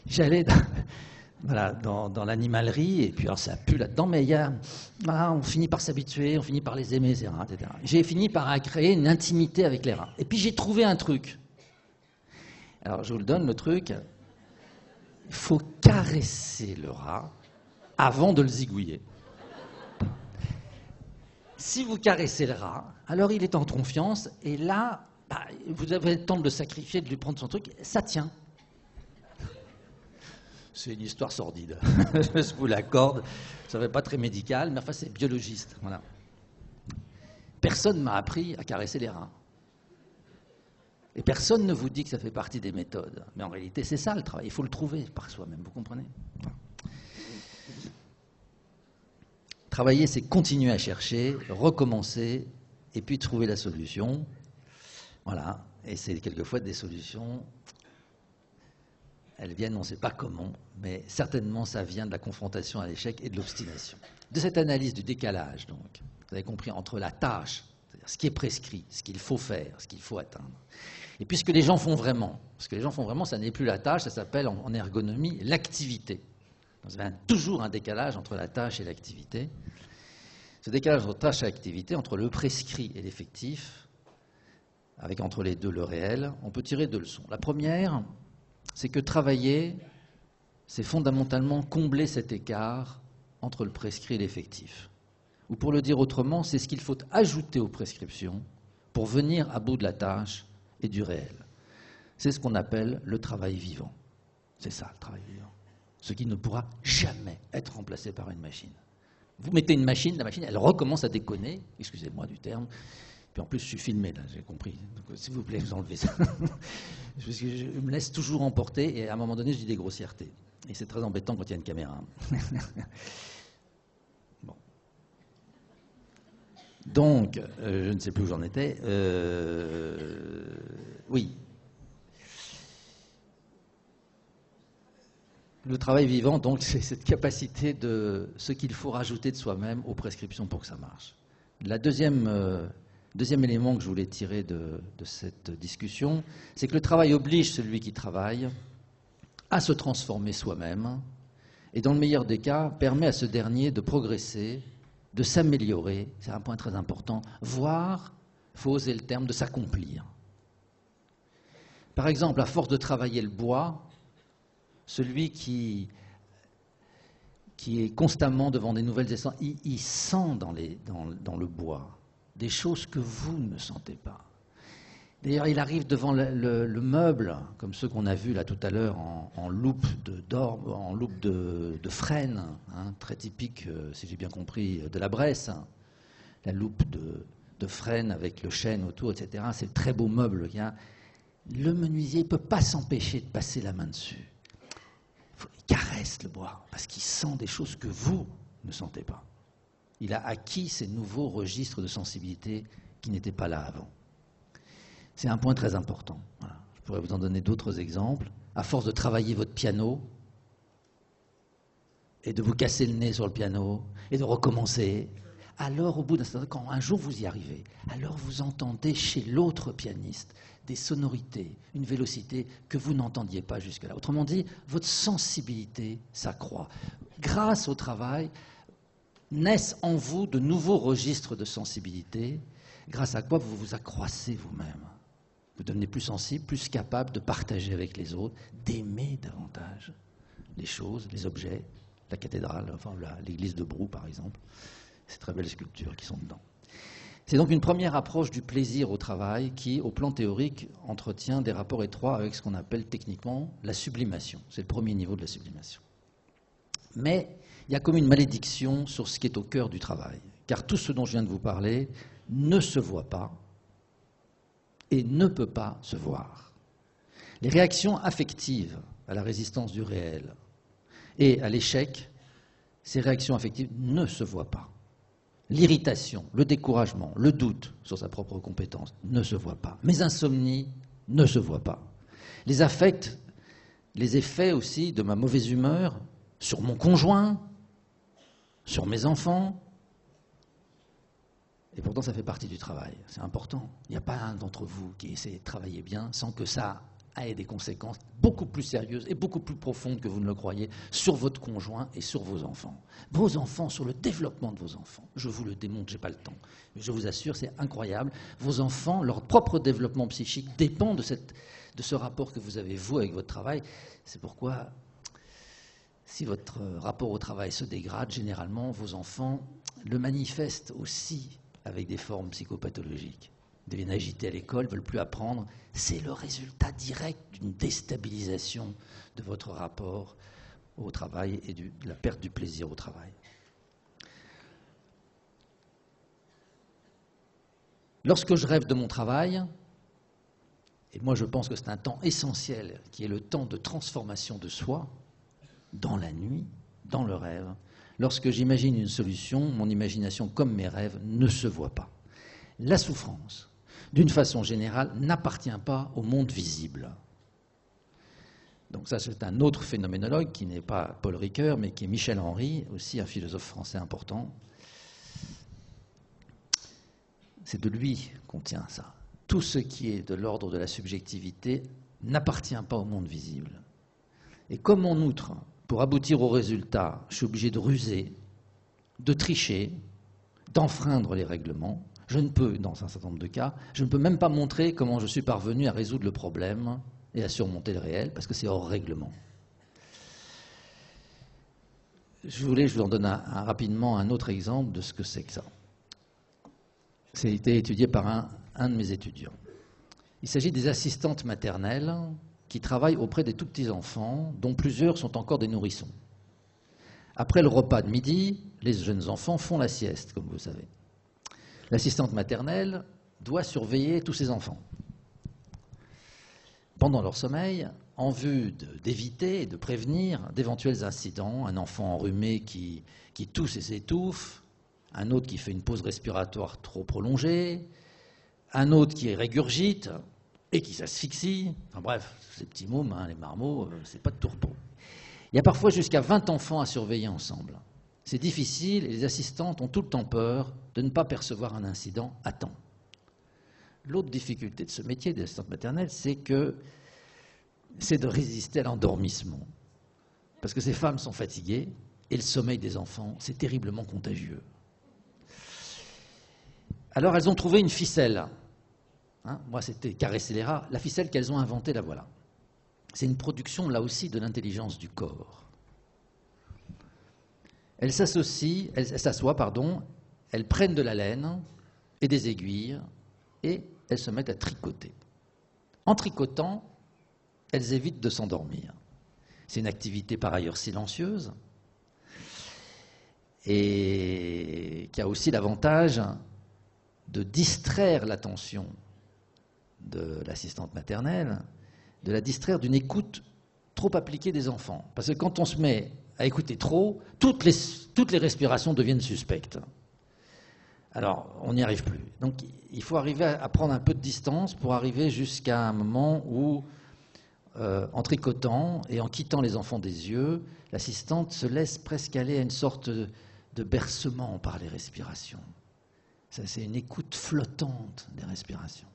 J'allais dans l'animalerie, et puis alors ça pue là-dedans, mais on finit par s'habituer, on finit par les aimer, ces rats, etc. J'ai fini par créer une intimité avec les rats. Et puis j'ai trouvé un truc. Alors je vous le donne, le truc. Il faut caresser le rat avant de le zigouiller. Si vous caressez le rat, alors il est en confiance, et là, vous avez le temps de le sacrifier, de lui prendre son truc, ça tient. C'est une histoire sordide, je vous l'accorde. Ça ne fait pas très médical, mais enfin c'est biologiste. Voilà. Personne ne m'a appris à caresser les rats. Et personne ne vous dit que ça fait partie des méthodes. Mais en réalité, c'est ça le travail. Il faut le trouver par soi-même, vous comprenez ? Travailler, c'est continuer à chercher, recommencer, et puis trouver la solution. Voilà. Et c'est quelquefois des solutions... Elles viennent, on ne sait pas comment, mais certainement ça vient de la confrontation à l'échec et de l'obstination. De cette analyse du décalage, donc, vous avez compris, entre la tâche, c'est-à-dire ce qui est prescrit, ce qu'il faut faire, ce qu'il faut atteindre, et puis ce que les gens font vraiment. Ce que les gens font vraiment, ça n'est plus la tâche, ça s'appelle en ergonomie l'activité. Vous avez toujours un décalage entre la tâche et l'activité. Ce décalage entre tâche et activité, entre le prescrit et l'effectif, avec entre les deux le réel, on peut tirer deux leçons. La première, c'est que travailler, c'est fondamentalement combler cet écart entre le prescrit et l'effectif. Ou pour le dire autrement, c'est ce qu'il faut ajouter aux prescriptions pour venir à bout de la tâche et du réel. C'est ce qu'on appelle le travail vivant. C'est ça, le travail vivant. Ce qui ne pourra jamais être remplacé par une machine. Vous mettez une machine, la machine, elle recommence à déconner, excusez-moi du terme. Puis en plus, je suis filmé, là, j'ai compris. Donc, s'il vous plaît, vous enlevez ça. Parce que je me laisse toujours emporter, et à un moment donné, je dis des grossièretés. Et c'est très embêtant quand il y a une caméra. Bon. Donc, je ne sais plus où j'en étais. Oui. Le travail vivant, donc, c'est cette capacité de ce qu'il faut rajouter de soi-même aux prescriptions pour que ça marche. La deuxième élément que je voulais tirer de cette discussion, c'est que le travail oblige celui qui travaille à se transformer soi-même et, dans le meilleur des cas, permet à ce dernier de progresser, de s'améliorer, c'est un point très important, voire, il faut oser le terme, de s'accomplir. Par exemple, à force de travailler le bois, celui qui est constamment devant des nouvelles essences, il sent dans le bois des choses que vous ne sentez pas. D'ailleurs, il arrive devant le meuble, comme ceux qu'on a vus là tout à l'heure en loupe de frêne, hein, très typique, si j'ai bien compris, de la Bresse. Hein. La loupe de frêne avec le chêne autour, etc. C'est le très beau meuble qu'il y a. Le menuisier ne peut pas s'empêcher de passer la main dessus. Il caresse le bois, parce qu'il sent des choses que vous ne sentez pas. Il a acquis ces nouveaux registres de sensibilité qui n'étaient pas là avant. C'est un point très important. Voilà. Je pourrais vous en donner d'autres exemples. À force de travailler votre piano et de vous casser le nez sur le piano et de recommencer, alors au bout d'un certain temps, quand un jour vous y arrivez, alors vous entendez chez l'autre pianiste des sonorités, une vélocité que vous n'entendiez pas jusque-là. Autrement dit, votre sensibilité s'accroît. Grâce au travail, naissent en vous de nouveaux registres de sensibilité, grâce à quoi vous vous accroissez vous-même. Vous devenez plus sensible, plus capable de partager avec les autres, d'aimer davantage les choses, les objets, la cathédrale, enfin l'église de Brou par exemple, ces très belles sculptures qui sont dedans. C'est donc une première approche du plaisir au travail qui, au plan théorique, entretient des rapports étroits avec ce qu'on appelle techniquement la sublimation. C'est le premier niveau de la sublimation. Mais il y a comme une malédiction sur ce qui est au cœur du travail, car tout ce dont je viens de vous parler ne se voit pas et ne peut pas se voir. Les réactions affectives à la résistance du réel et à l'échec, ces réactions affectives ne se voient pas. L'irritation, le découragement, le doute sur sa propre compétence ne se voient pas. Mes insomnies ne se voient pas. Les affects, les effets aussi de ma mauvaise humeur sur mon conjoint, sur mes enfants. Et pourtant, ça fait partie du travail. C'est important. Il n'y a pas un d'entre vous qui essaie de travailler bien sans que ça ait des conséquences beaucoup plus sérieuses et beaucoup plus profondes que vous ne le croyez sur votre conjoint et sur vos enfants. Vos enfants, sur le développement de vos enfants. Je vous le démontre, je n'ai pas le temps. Mais je vous assure, c'est incroyable. Vos enfants, leur propre développement psychique dépend de ce rapport que vous avez, vous, avec votre travail. C'est pourquoi, si votre rapport au travail se dégrade, généralement, vos enfants le manifestent aussi avec des formes psychopathologiques. Ils deviennent agités à l'école, ne veulent plus apprendre. C'est le résultat direct d'une déstabilisation de votre rapport au travail et de la perte du plaisir au travail. Lorsque je rêve de mon travail, et moi je pense que c'est un temps essentiel, qui est le temps de transformation de soi, dans la nuit, dans le rêve, lorsque j'imagine une solution, mon imagination, comme mes rêves, ne se voit pas. La souffrance, d'une façon générale, n'appartient pas au monde visible. Donc ça, c'est un autre phénoménologue qui n'est pas Paul Ricoeur, mais qui est Michel Henry, aussi un philosophe français important. C'est de lui qu'on tient ça. Tout ce qui est de l'ordre de la subjectivité n'appartient pas au monde visible. Et comme en outre, pour aboutir au résultat, je suis obligé de ruser, de tricher, d'enfreindre les règlements. Je ne peux, dans un certain nombre de cas, je ne peux même pas montrer comment je suis parvenu à résoudre le problème et à surmonter le réel, parce que c'est hors règlement. Je vous en donne rapidement un autre exemple de ce que c'est que ça. Ça a été étudié par un de mes étudiants. Il s'agit des assistantes maternelles qui travaillent auprès des tout-petits-enfants, dont plusieurs sont encore des nourrissons. Après le repas de midi, les jeunes enfants font la sieste, comme vous le savez. L'assistante maternelle doit surveiller tous ses enfants. Pendant leur sommeil, en vue d'éviter et de prévenir d'éventuels incidents, un enfant enrhumé qui tousse et s'étouffe, un autre qui fait une pause respiratoire trop prolongée, un autre qui régurgite et qui s'asphyxie. Enfin bref, ces petits mômes, les marmots, c'est pas de tourpeau. Il y a parfois jusqu'à 20 enfants à surveiller ensemble. C'est difficile et les assistantes ont tout le temps peur de ne pas percevoir un incident à temps. L'autre difficulté de ce métier d'assistante maternelle, c'est de résister à l'endormissement. Parce que ces femmes sont fatiguées et le sommeil des enfants, c'est terriblement contagieux. Alors elles ont trouvé une ficelle. Moi, c'était caresser les rats. La ficelle qu'elles ont inventée, la voilà. C'est une production, là aussi, de l'intelligence du corps. Elles s'assoient, elles prennent de la laine et des aiguilles et elles se mettent à tricoter. En tricotant, elles évitent de s'endormir. C'est une activité par ailleurs silencieuse et qui a aussi l'avantage de distraire l'attention de l'assistante maternelle, de la distraire d'une écoute trop appliquée des enfants. Parce que quand on se met à écouter trop, toutes les respirations deviennent suspectes. Alors, on n'y arrive plus. Donc, il faut arriver à prendre un peu de distance pour arriver jusqu'à un moment où, en tricotant et en quittant les enfants des yeux, l'assistante se laisse presque aller à une sorte de bercement par les respirations. Ça, c'est une écoute flottante des respirations.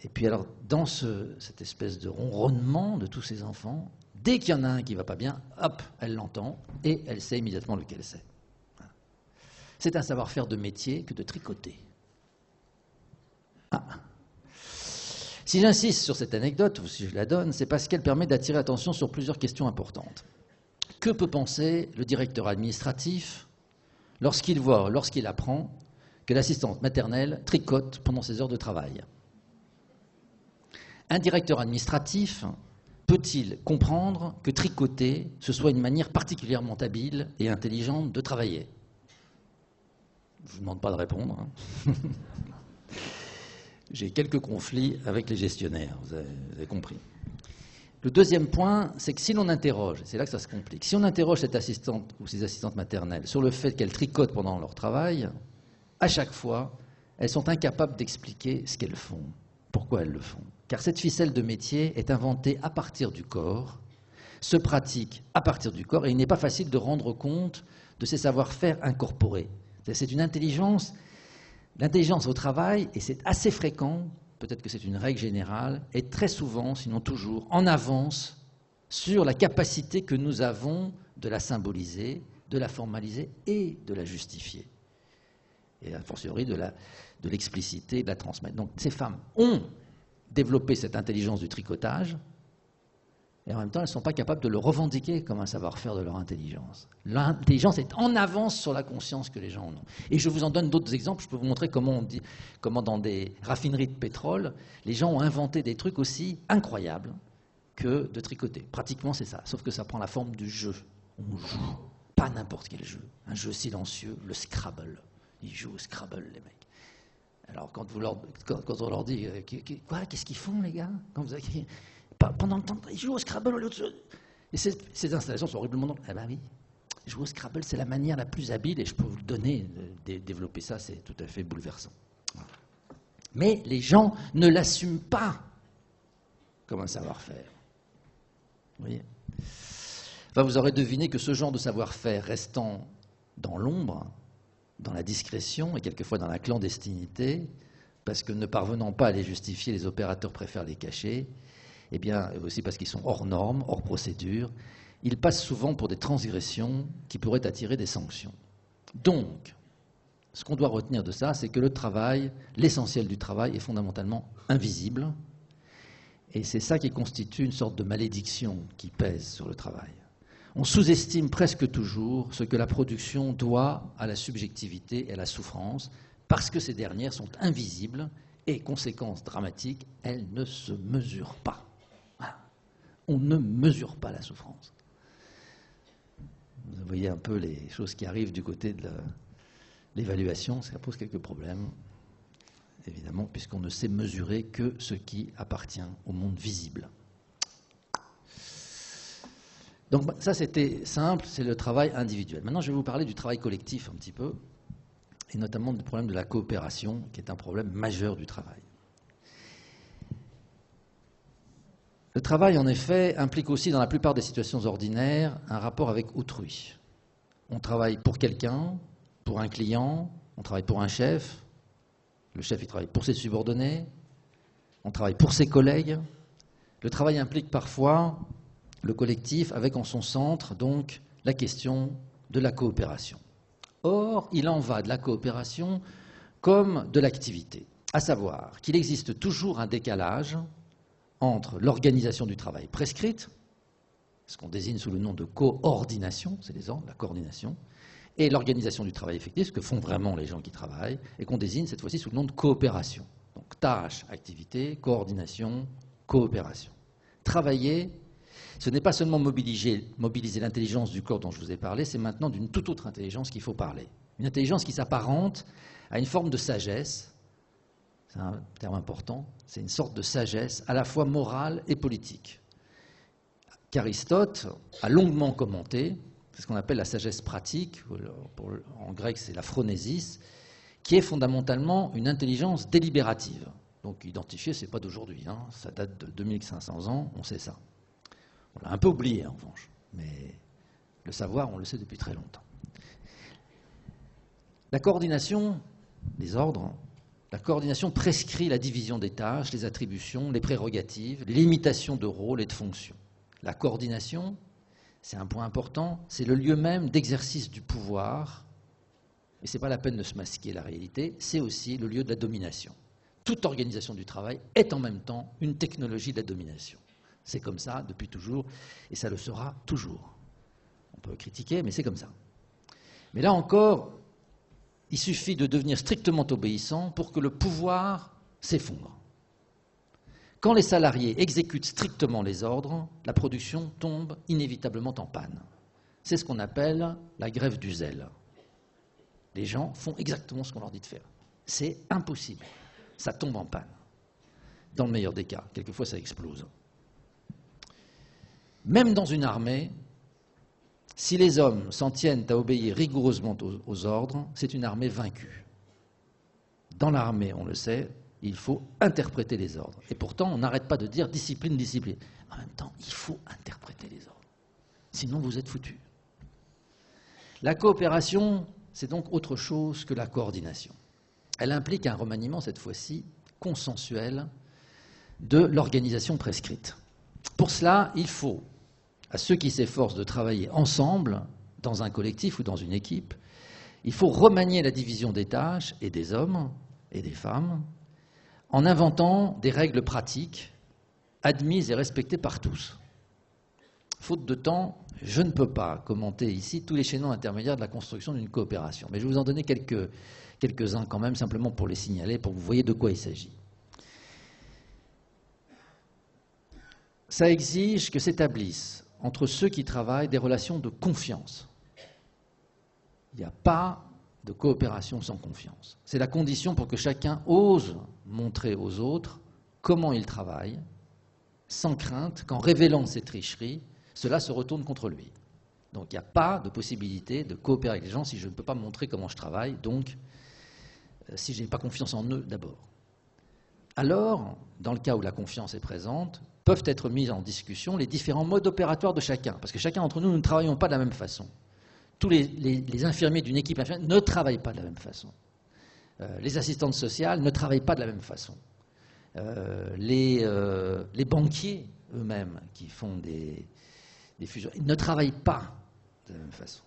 Et puis alors, dans cette espèce de ronronnement de tous ces enfants, dès qu'il y en a un qui ne va pas bien, hop, elle l'entend et elle sait immédiatement lequel c'est. C'est un savoir-faire de métier que de tricoter. Ah. Si j'insiste sur cette anecdote, ou si je la donne, c'est parce qu'elle permet d'attirer l'attention sur plusieurs questions importantes. Que peut penser le directeur administratif lorsqu'il apprend que l'assistante maternelle tricote pendant ses heures de travail? Un directeur administratif peut-il comprendre que tricoter, ce soit une manière particulièrement habile et intelligente de travailler? Je ne vous demande pas de répondre. J'ai quelques conflits avec les gestionnaires, vous avez compris. Le deuxième point, c'est que si l'on interroge, c'est là que ça se complique, si on interroge cette assistante ou ces assistantes maternelles sur le fait qu'elles tricotent pendant leur travail, à chaque fois, elles sont incapables d'expliquer ce qu'elles font, pourquoi elles le font. Car cette ficelle de métier est inventée à partir du corps, se pratique à partir du corps, et il n'est pas facile de rendre compte de ces savoir-faire incorporés. C'est une intelligence, l'intelligence au travail, et c'est assez fréquent, peut-être que c'est une règle générale, est très souvent, sinon toujours, en avance sur la capacité que nous avons de la symboliser, de la formaliser et de la justifier. Et a fortiori de l'expliciter, de la transmettre. Donc ces femmes ont développé cette intelligence du tricotage, et en même temps, elles ne sont pas capables de le revendiquer comme un savoir-faire de leur intelligence. L'intelligence est en avance sur la conscience que les gens en ont. Et je vous en donne d'autres exemples. Je peux vous montrer comment dans des raffineries de pétrole, les gens ont inventé des trucs aussi incroyables que de tricoter. Pratiquement, c'est ça. Sauf que ça prend la forme du jeu. On joue. Pas n'importe quel jeu. Un jeu silencieux, le Scrabble. Ils jouent au Scrabble, les mecs. Alors, quand on leur dit « Qu'est-ce qu'ils font, les gars ?» Quand vous avez... Pendant le temps, ils jouent au Scrabble au lieu de... Et ces installations sont horriblement longues. Eh bien oui, jouer au Scrabble, c'est la manière la plus habile, et je peux vous le donner, développer ça, c'est tout à fait bouleversant. Mais les gens ne l'assument pas comme un savoir-faire. Vous voyez ? Enfin, vous aurez deviné que ce genre de savoir-faire restant dans l'ombre, dans la discrétion et quelquefois dans la clandestinité, parce que ne parvenant pas à les justifier, les opérateurs préfèrent les cacher, et bien aussi parce qu'ils sont hors normes, hors procédure, ils passent souvent pour des transgressions qui pourraient attirer des sanctions. Donc, ce qu'on doit retenir de ça, c'est que le travail, l'essentiel du travail, est fondamentalement invisible, et c'est ça qui constitue une sorte de malédiction qui pèse sur le travail. On sous-estime presque toujours ce que la production doit à la subjectivité et à la souffrance, parce que ces dernières sont invisibles, et, conséquence dramatique, elles ne se mesurent pas. On ne mesure pas la souffrance. Vous voyez un peu les choses qui arrivent du côté de l'évaluation, ça pose quelques problèmes, évidemment, puisqu'on ne sait mesurer que ce qui appartient au monde visible. Donc ça, c'était simple, c'est le travail individuel. Maintenant, je vais vous parler du travail collectif un petit peu, et notamment du problème de la coopération, qui est un problème majeur du travail. Le travail, en effet, implique aussi, dans la plupart des situations ordinaires, un rapport avec autrui. On travaille pour quelqu'un, pour un client, on travaille pour un chef, le chef il travaille pour ses subordonnés, on travaille pour ses collègues. Le travail implique parfois le collectif, avec en son centre, donc, la question de la coopération. Or, il en va de la coopération comme de l'activité, à savoir qu'il existe toujours un décalage entre l'organisation du travail prescrite, ce qu'on désigne sous le nom de coordination, c'est les ordres, la coordination, et l'organisation du travail effectif, ce que font vraiment les gens qui travaillent, et qu'on désigne cette fois-ci sous le nom de coopération. Donc tâche, activité, coordination, coopération. Travailler, ce n'est pas seulement mobiliser l'intelligence du corps dont je vous ai parlé, c'est maintenant d'une toute autre intelligence qu'il faut parler. Une intelligence qui s'apparente à une forme de sagesse. C'est un terme important, c'est une sorte de sagesse à la fois morale et politique. qu'Aristote a longuement commenté, c'est ce qu'on appelle la sagesse pratique, en grec c'est la phronésis, qui est fondamentalement une intelligence délibérative. Donc identifier, ce n'est pas d'aujourd'hui, hein, ça date de 2500 ans, on sait ça. On l'a un peu oublié en revanche, mais le savoir, on le sait depuis très longtemps. La coordination des ordres, la coordination prescrit la division des tâches, les attributions, les prérogatives, les limitations de rôle et de fonction. La coordination, c'est un point important, c'est le lieu même d'exercice du pouvoir, et ce n'est pas la peine de se masquer la réalité, c'est aussi le lieu de la domination. toute organisation du travail est en même temps une technologie de la domination. C'est comme ça depuis toujours, et ça le sera toujours. On peut critiquer, mais c'est comme ça. Mais là encore, il suffit de devenir strictement obéissant pour que le pouvoir s'effondre. Quand les salariés exécutent strictement les ordres, la production tombe inévitablement en panne. C'est ce qu'on appelle la grève du zèle. Les gens font exactement ce qu'on leur dit de faire. C'est impossible. Ça tombe en panne. Dans le meilleur des cas. Quelquefois, ça explose. Même dans une armée, si les hommes s'en tiennent à obéir rigoureusement aux ordres, c'est une armée vaincue. Dans l'armée, on le sait, il faut interpréter les ordres. Et pourtant, on n'arrête pas de dire discipline, discipline. En même temps, il faut interpréter les ordres. Sinon, vous êtes foutus. La coopération, c'est donc autre chose que la coordination. Elle implique un remaniement, cette fois-ci, consensuel de l'organisation prescrite. Pour cela, il faut, à ceux qui s'efforcent de travailler ensemble, dans un collectif ou dans une équipe, il faut remanier la division des tâches et des hommes et des femmes en inventant des règles pratiques admises et respectées par tous. Faute de temps, je ne peux pas commenter ici tous les chaînons intermédiaires de la construction d'une coopération, mais je vais vous en donner quelques-uns quand même, simplement pour les signaler, pour que vous voyez de quoi il s'agit. Ça exige que s'établissent entre ceux qui travaillent des relations de confiance. Il n'y a pas de coopération sans confiance. C'est la condition pour que chacun ose montrer aux autres comment il travaille, sans crainte qu'en révélant ses tricheries, cela se retourne contre lui. Donc il n'y a pas de possibilité de coopérer avec les gens si je ne peux pas montrer comment je travaille, donc si je n'ai pas confiance en eux d'abord. Alors, dans le cas où la confiance est présente, peuvent être mis en discussion les différents modes opératoires de chacun, parce que chacun d'entre nous, nous ne travaillons pas de la même façon. Tous les infirmiers d'une équipe infirmière ne travaillent pas de la même façon. Les assistantes sociales ne travaillent pas de la même façon. Les banquiers eux-mêmes qui font des fusions ne travaillent pas de la même façon.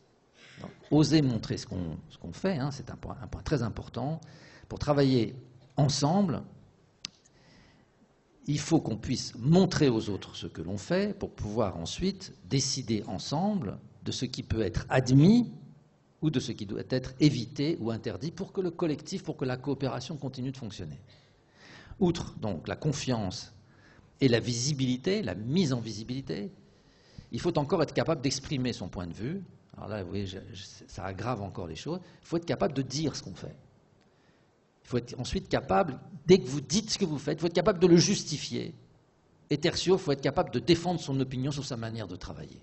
Donc, oser montrer ce qu'on fait, hein, c'est un point très important. Pour travailler ensemble, il faut qu'on puisse montrer aux autres ce que l'on fait pour pouvoir ensuite décider ensemble de ce qui peut être admis ou de ce qui doit être évité ou interdit pour que le collectif, pour que la coopération continue de fonctionner. Outre donc la confiance et la visibilité, la mise en visibilité, il faut encore être capable d'exprimer son point de vue. Alors là, vous voyez, ça aggrave encore les choses. Il faut être capable de dire ce qu'on fait. Il faut être ensuite capable, dès que vous dites ce que vous faites, il faut être capable de le justifier. Et tertio, il faut être capable de défendre son opinion sur sa manière de travailler.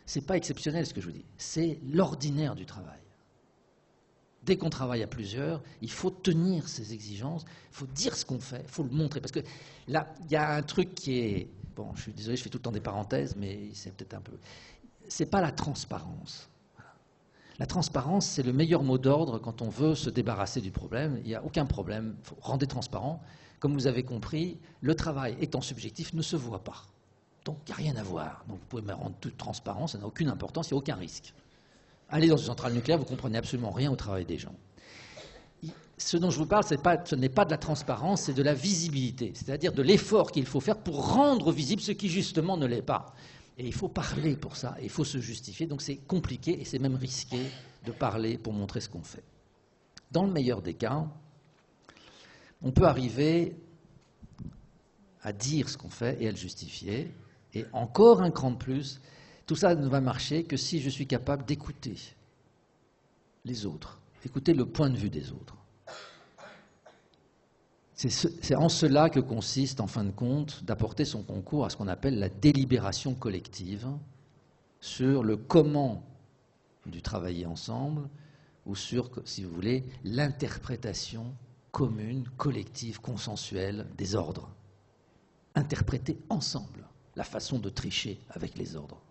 Ce n'est pas exceptionnel ce que je vous dis, c'est l'ordinaire du travail. Dès qu'on travaille à plusieurs, il faut tenir ses exigences, il faut dire ce qu'on fait, il faut le montrer. Parce que là, il y a un truc qui est... Bon, je suis désolé, je fais tout le temps des parenthèses, mais c'est peut-être un peu... C'est pas la transparence. La transparence, c'est le meilleur mot d'ordre quand on veut se débarrasser du problème. Il n'y a aucun problème, il faut rendre transparent. Comme vous avez compris, le travail étant subjectif ne se voit pas. Donc il n'y a rien à voir. Donc vous pouvez me rendre tout transparent, ça n'a aucune importance, il n'y a aucun risque. Allez dans une centrale nucléaire, vous ne comprenez absolument rien au travail des gens. Ce dont je vous parle, ce n'est pas de la transparence, c'est de la visibilité, c'est-à-dire de l'effort qu'il faut faire pour rendre visible ce qui justement ne l'est pas. Et il faut parler pour ça, et il faut se justifier. Donc c'est compliqué et c'est même risqué de parler pour montrer ce qu'on fait. Dans le meilleur des cas, on peut arriver à dire ce qu'on fait et à le justifier. Et encore un cran de plus, tout ça ne va marcher que si je suis capable d'écouter les autres, écouter le point de vue des autres. C'est en cela que consiste, en fin de compte, d'apporter son concours à ce qu'on appelle la délibération collective sur le comment du travailler ensemble ou sur, si vous voulez, l'interprétation commune, collective, consensuelle des ordres. Interpréter ensemble la façon de tricher avec les ordres.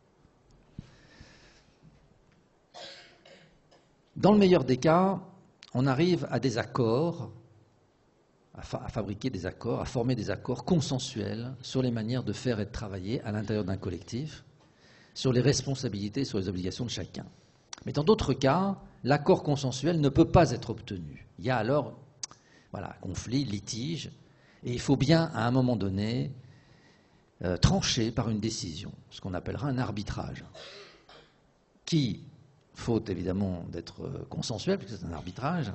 Dans le meilleur des cas, on arrive à des accords, à fabriquer des accords, à former des accords consensuels sur les manières de faire et de travailler à l'intérieur d'un collectif, sur les responsabilités, sur les obligations de chacun. Mais dans d'autres cas, l'accord consensuel ne peut pas être obtenu. Il y a alors voilà, conflit, litige, et il faut bien, à un moment donné, trancher par une décision, ce qu'on appellera un arbitrage, qui, faute évidemment d'être consensuel, puisque c'est un arbitrage,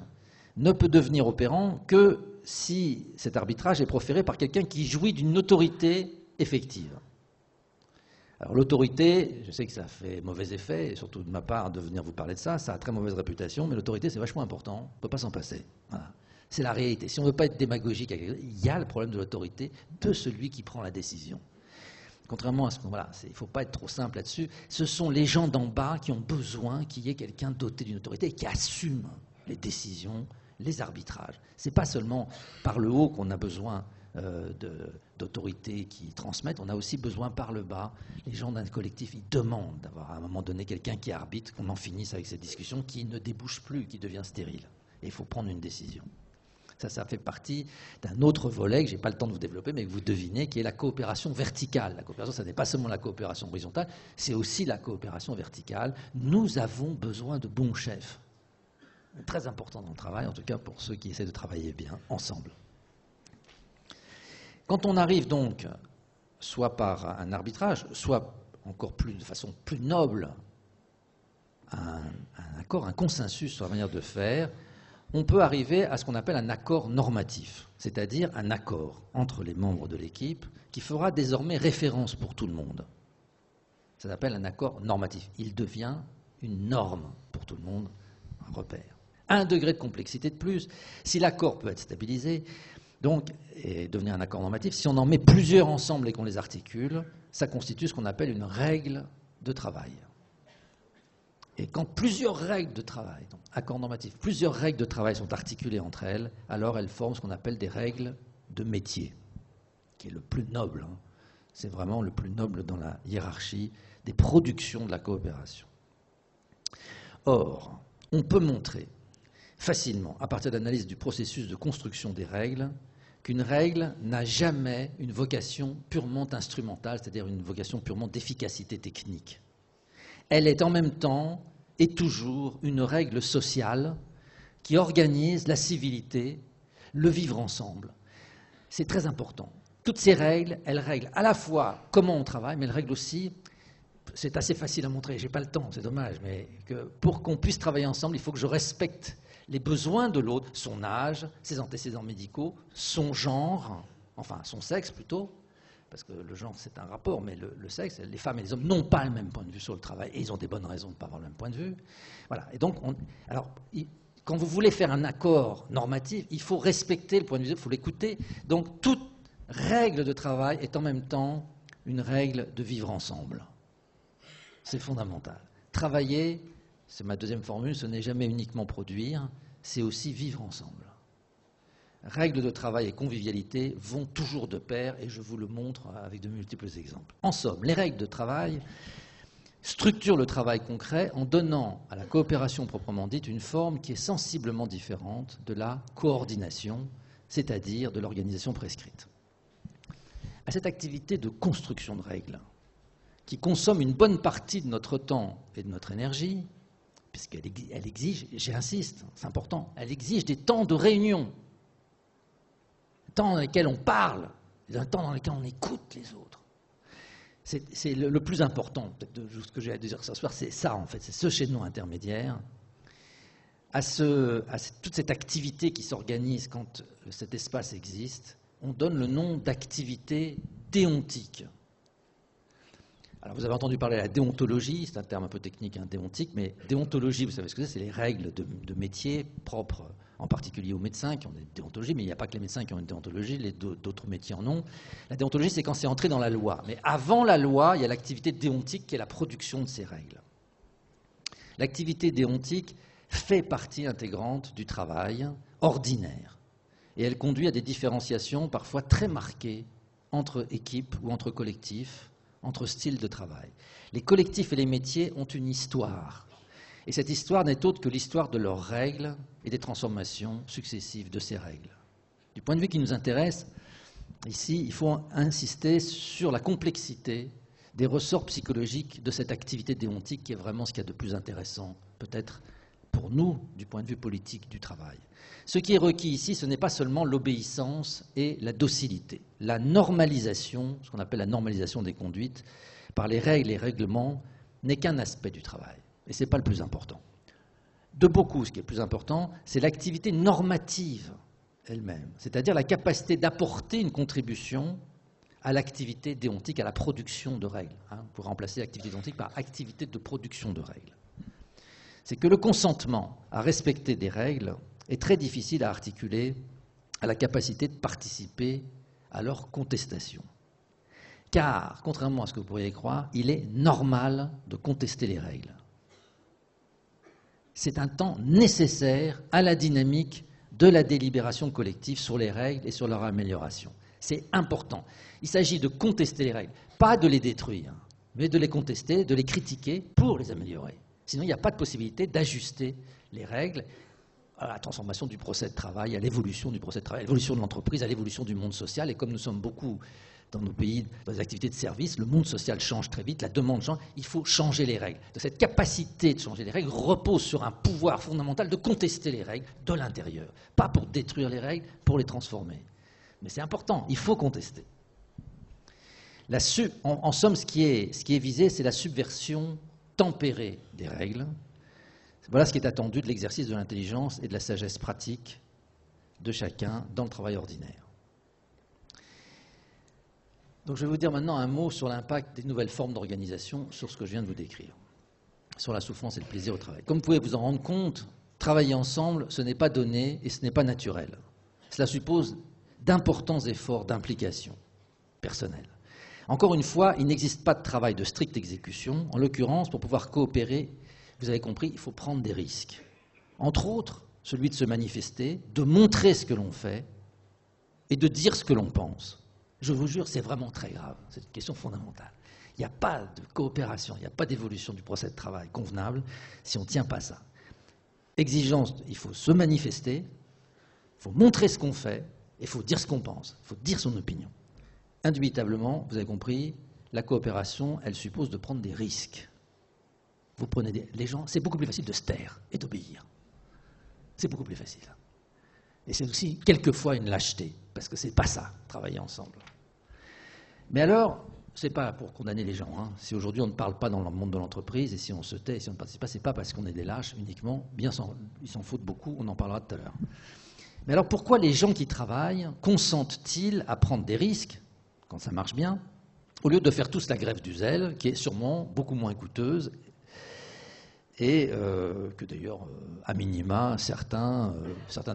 ne peut devenir opérant que si cet arbitrage est proféré par quelqu'un qui jouit d'une autorité effective. Alors l'autorité, je sais que ça fait mauvais effet, et surtout de ma part de venir vous parler de ça, ça a très mauvaise réputation, mais l'autorité c'est vachement important, on ne peut pas s'en passer. Voilà. C'est la réalité. Si on ne veut pas être démagogique, il y a le problème de l'autorité de celui qui prend la décision. Contrairement à ce qu'on... Voilà, il ne faut pas être trop simple là-dessus. Ce sont les gens d'en bas qui ont besoin qu'il y ait quelqu'un doté d'une autorité et qui assume les décisions, les arbitrages. Ce n'est pas seulement par le haut qu'on a besoin d'autorités qui transmettent, on a aussi besoin par le bas. Les gens d'un collectif, ils demandent d'avoir à un moment donné quelqu'un qui arbitre, qu'on en finisse avec cette discussion qui ne débouche plus, qui devient stérile. Et il faut prendre une décision. Ça fait partie d'un autre volet que je n'ai pas le temps de vous développer, mais que vous devinez, qui est la coopération verticale. La coopération, ça n'est pas seulement la coopération horizontale, c'est aussi la coopération verticale. Nous avons besoin de bons chefs. Très important dans le travail, en tout cas pour ceux qui essaient de travailler bien ensemble. Quand on arrive donc, soit par un arbitrage, soit encore plus, de façon plus noble, à un accord, un consensus sur la manière de faire, on peut arriver à ce qu'on appelle un accord normatif, c'est-à-dire un accord entre les membres de l'équipe qui fera désormais référence pour tout le monde. Ça s'appelle un accord normatif. Il devient une norme pour tout le monde, un repère. Un degré de complexité de plus, si l'accord peut être stabilisé, donc, et devenir un accord normatif, si on en met plusieurs ensemble et qu'on les articule, ça constitue ce qu'on appelle une règle de travail. Et quand plusieurs règles de travail, donc accord normatif, plusieurs règles de travail sont articulées entre elles, alors elles forment ce qu'on appelle des règles de métier, qui est le plus noble. Hein. C'est vraiment le plus noble dans la hiérarchie des productions de la coopération. Or, on peut montrer facilement, à partir de l'analyse du processus de construction des règles, qu'une règle n'a jamais une vocation purement instrumentale, c'est-à-dire une vocation purement d'efficacité technique. Elle est en même temps et toujours une règle sociale qui organise la civilité, le vivre ensemble. C'est très important. Toutes ces règles, elles règlent à la fois comment on travaille, mais elles règlent aussi, c'est assez facile à montrer, je n'ai pas le temps, c'est dommage, mais que pour qu'on puisse travailler ensemble, il faut que je respecte les besoins de l'autre, son âge, ses antécédents médicaux, son genre, enfin son sexe plutôt, parce que le genre c'est un rapport, mais le sexe, les femmes et les hommes n'ont pas le même point de vue sur le travail, et ils ont des bonnes raisons de ne pas avoir le même point de vue. Voilà. Et donc, quand vous voulez faire un accord normatif, il faut respecter le point de vue, il faut l'écouter. Donc toute règle de travail est en même temps une règle de vivre ensemble. C'est fondamental. Travailler, c'est ma deuxième formule, ce n'est jamais uniquement produire, c'est aussi vivre ensemble. Règles de travail et convivialité vont toujours de pair, et je vous le montre avec de multiples exemples. En somme, les règles de travail structurent le travail concret en donnant à la coopération proprement dite une forme qui est sensiblement différente de la coordination, c'est-à-dire de l'organisation prescrite. À cette activité de construction de règles, qui consomme une bonne partie de notre temps et de notre énergie, puisqu'elle exige, j'insiste, c'est important, elle exige des temps de réunion, des temps dans lesquels on parle, des temps dans lesquels on écoute les autres. C'est le plus important, peut-être de ce que j'ai à dire ce soir, c'est ça en fait, c'est ce chaînon intermédiaire. À toute cette activité qui s'organise quand cet espace existe, on donne le nom d'activité déontique. Alors vous avez entendu parler de la déontologie, c'est un terme un peu technique, hein, déontique, mais déontologie, vous savez ce que c'est les règles de métier propres, en particulier aux médecins qui ont des déontologies, mais il n'y a pas que les médecins qui ont une déontologie, d'autres métiers en ont. La déontologie, c'est quand c'est entré dans la loi. Mais avant la loi, il y a l'activité déontique qui est la production de ces règles. L'activité déontique fait partie intégrante du travail ordinaire. Et elle conduit à des différenciations parfois très marquées entre équipes ou entre collectifs, entre styles de travail. Les collectifs et les métiers ont une histoire. Et cette histoire n'est autre que l'histoire de leurs règles et des transformations successives de ces règles. Du point de vue qui nous intéresse, ici, il faut insister sur la complexité des ressorts psychologiques de cette activité déontique qui est vraiment ce qu'il y a de plus intéressant, peut-être pour nous, du point de vue politique du travail. Ce qui est requis ici, ce n'est pas seulement l'obéissance et la docilité. La normalisation, ce qu'on appelle la normalisation des conduites, par les règles et règlements, n'est qu'un aspect du travail. Et ce n'est pas le plus important. De beaucoup, ce qui est le plus important, c'est l'activité normative elle-même, c'est-à-dire la capacité d'apporter une contribution à l'activité déontique, à la production de règles. Pour remplacer l'activité déontique par activité de production de règles. C'est que le consentement à respecter des règles est très difficile à articuler à la capacité de participer à leur contestation. Car, contrairement à ce que vous pourriez croire, il est normal de contester les règles. C'est un temps nécessaire à la dynamique de la délibération collective sur les règles et sur leur amélioration. C'est important. Il s'agit de contester les règles, pas de les détruire, mais de les contester, de les critiquer pour les améliorer. Sinon, il n'y a pas de possibilité d'ajuster les règles à la transformation du procès de travail, à l'évolution du procès de travail, à l'évolution de l'entreprise, à l'évolution du monde social. Et comme nous sommes beaucoup dans nos pays, dans les activités de service, le monde social change très vite, la demande change, il faut changer les règles. De cette capacité de changer les règles repose sur un pouvoir fondamental de contester les règles de l'intérieur. Pas pour détruire les règles, pour les transformer. Mais c'est important, il faut contester. En somme, ce qui est visé, c'est la subversion tempérée des règles. Voilà ce qui est attendu de l'exercice de l'intelligence et de la sagesse pratique de chacun dans le travail ordinaire. Donc je vais vous dire maintenant un mot sur l'impact des nouvelles formes d'organisation sur ce que je viens de vous décrire, sur la souffrance et le plaisir au travail. Comme vous pouvez vous en rendre compte, travailler ensemble, ce n'est pas donné et ce n'est pas naturel. Cela suppose d'importants efforts d'implication personnelle. Encore une fois, il n'existe pas de travail de stricte exécution. En l'occurrence, pour pouvoir coopérer, vous avez compris, il faut prendre des risques. Entre autres, celui de se manifester, de montrer ce que l'on fait et de dire ce que l'on pense. Je vous jure, c'est vraiment très grave. C'est une question fondamentale. Il n'y a pas de coopération, il n'y a pas d'évolution du procès de travail convenable si on ne tient pas ça. Exigence, il faut se manifester, il faut montrer ce qu'on fait et il faut dire ce qu'on pense, il faut dire son opinion. Indubitablement, vous avez compris, la coopération, elle suppose de prendre des risques. Vous prenez les gens, c'est beaucoup plus facile de se taire et d'obéir. C'est beaucoup plus facile. Et c'est aussi quelquefois une lâcheté, parce que c'est pas ça, travailler ensemble. Mais alors, c'est pas pour condamner les gens. Si aujourd'hui on ne parle pas dans le monde de l'entreprise, et si on se tait, et si on ne participe pas, c'est pas parce qu'on est des lâches uniquement. Bien, ils s'en foutent beaucoup, on en parlera tout à l'heure. Mais alors pourquoi les gens qui travaillent consentent-ils à prendre des risques, quand ça marche bien, au lieu de faire tous la grève du zèle, qui est sûrement beaucoup moins coûteuse, et que d'ailleurs, à minima, certains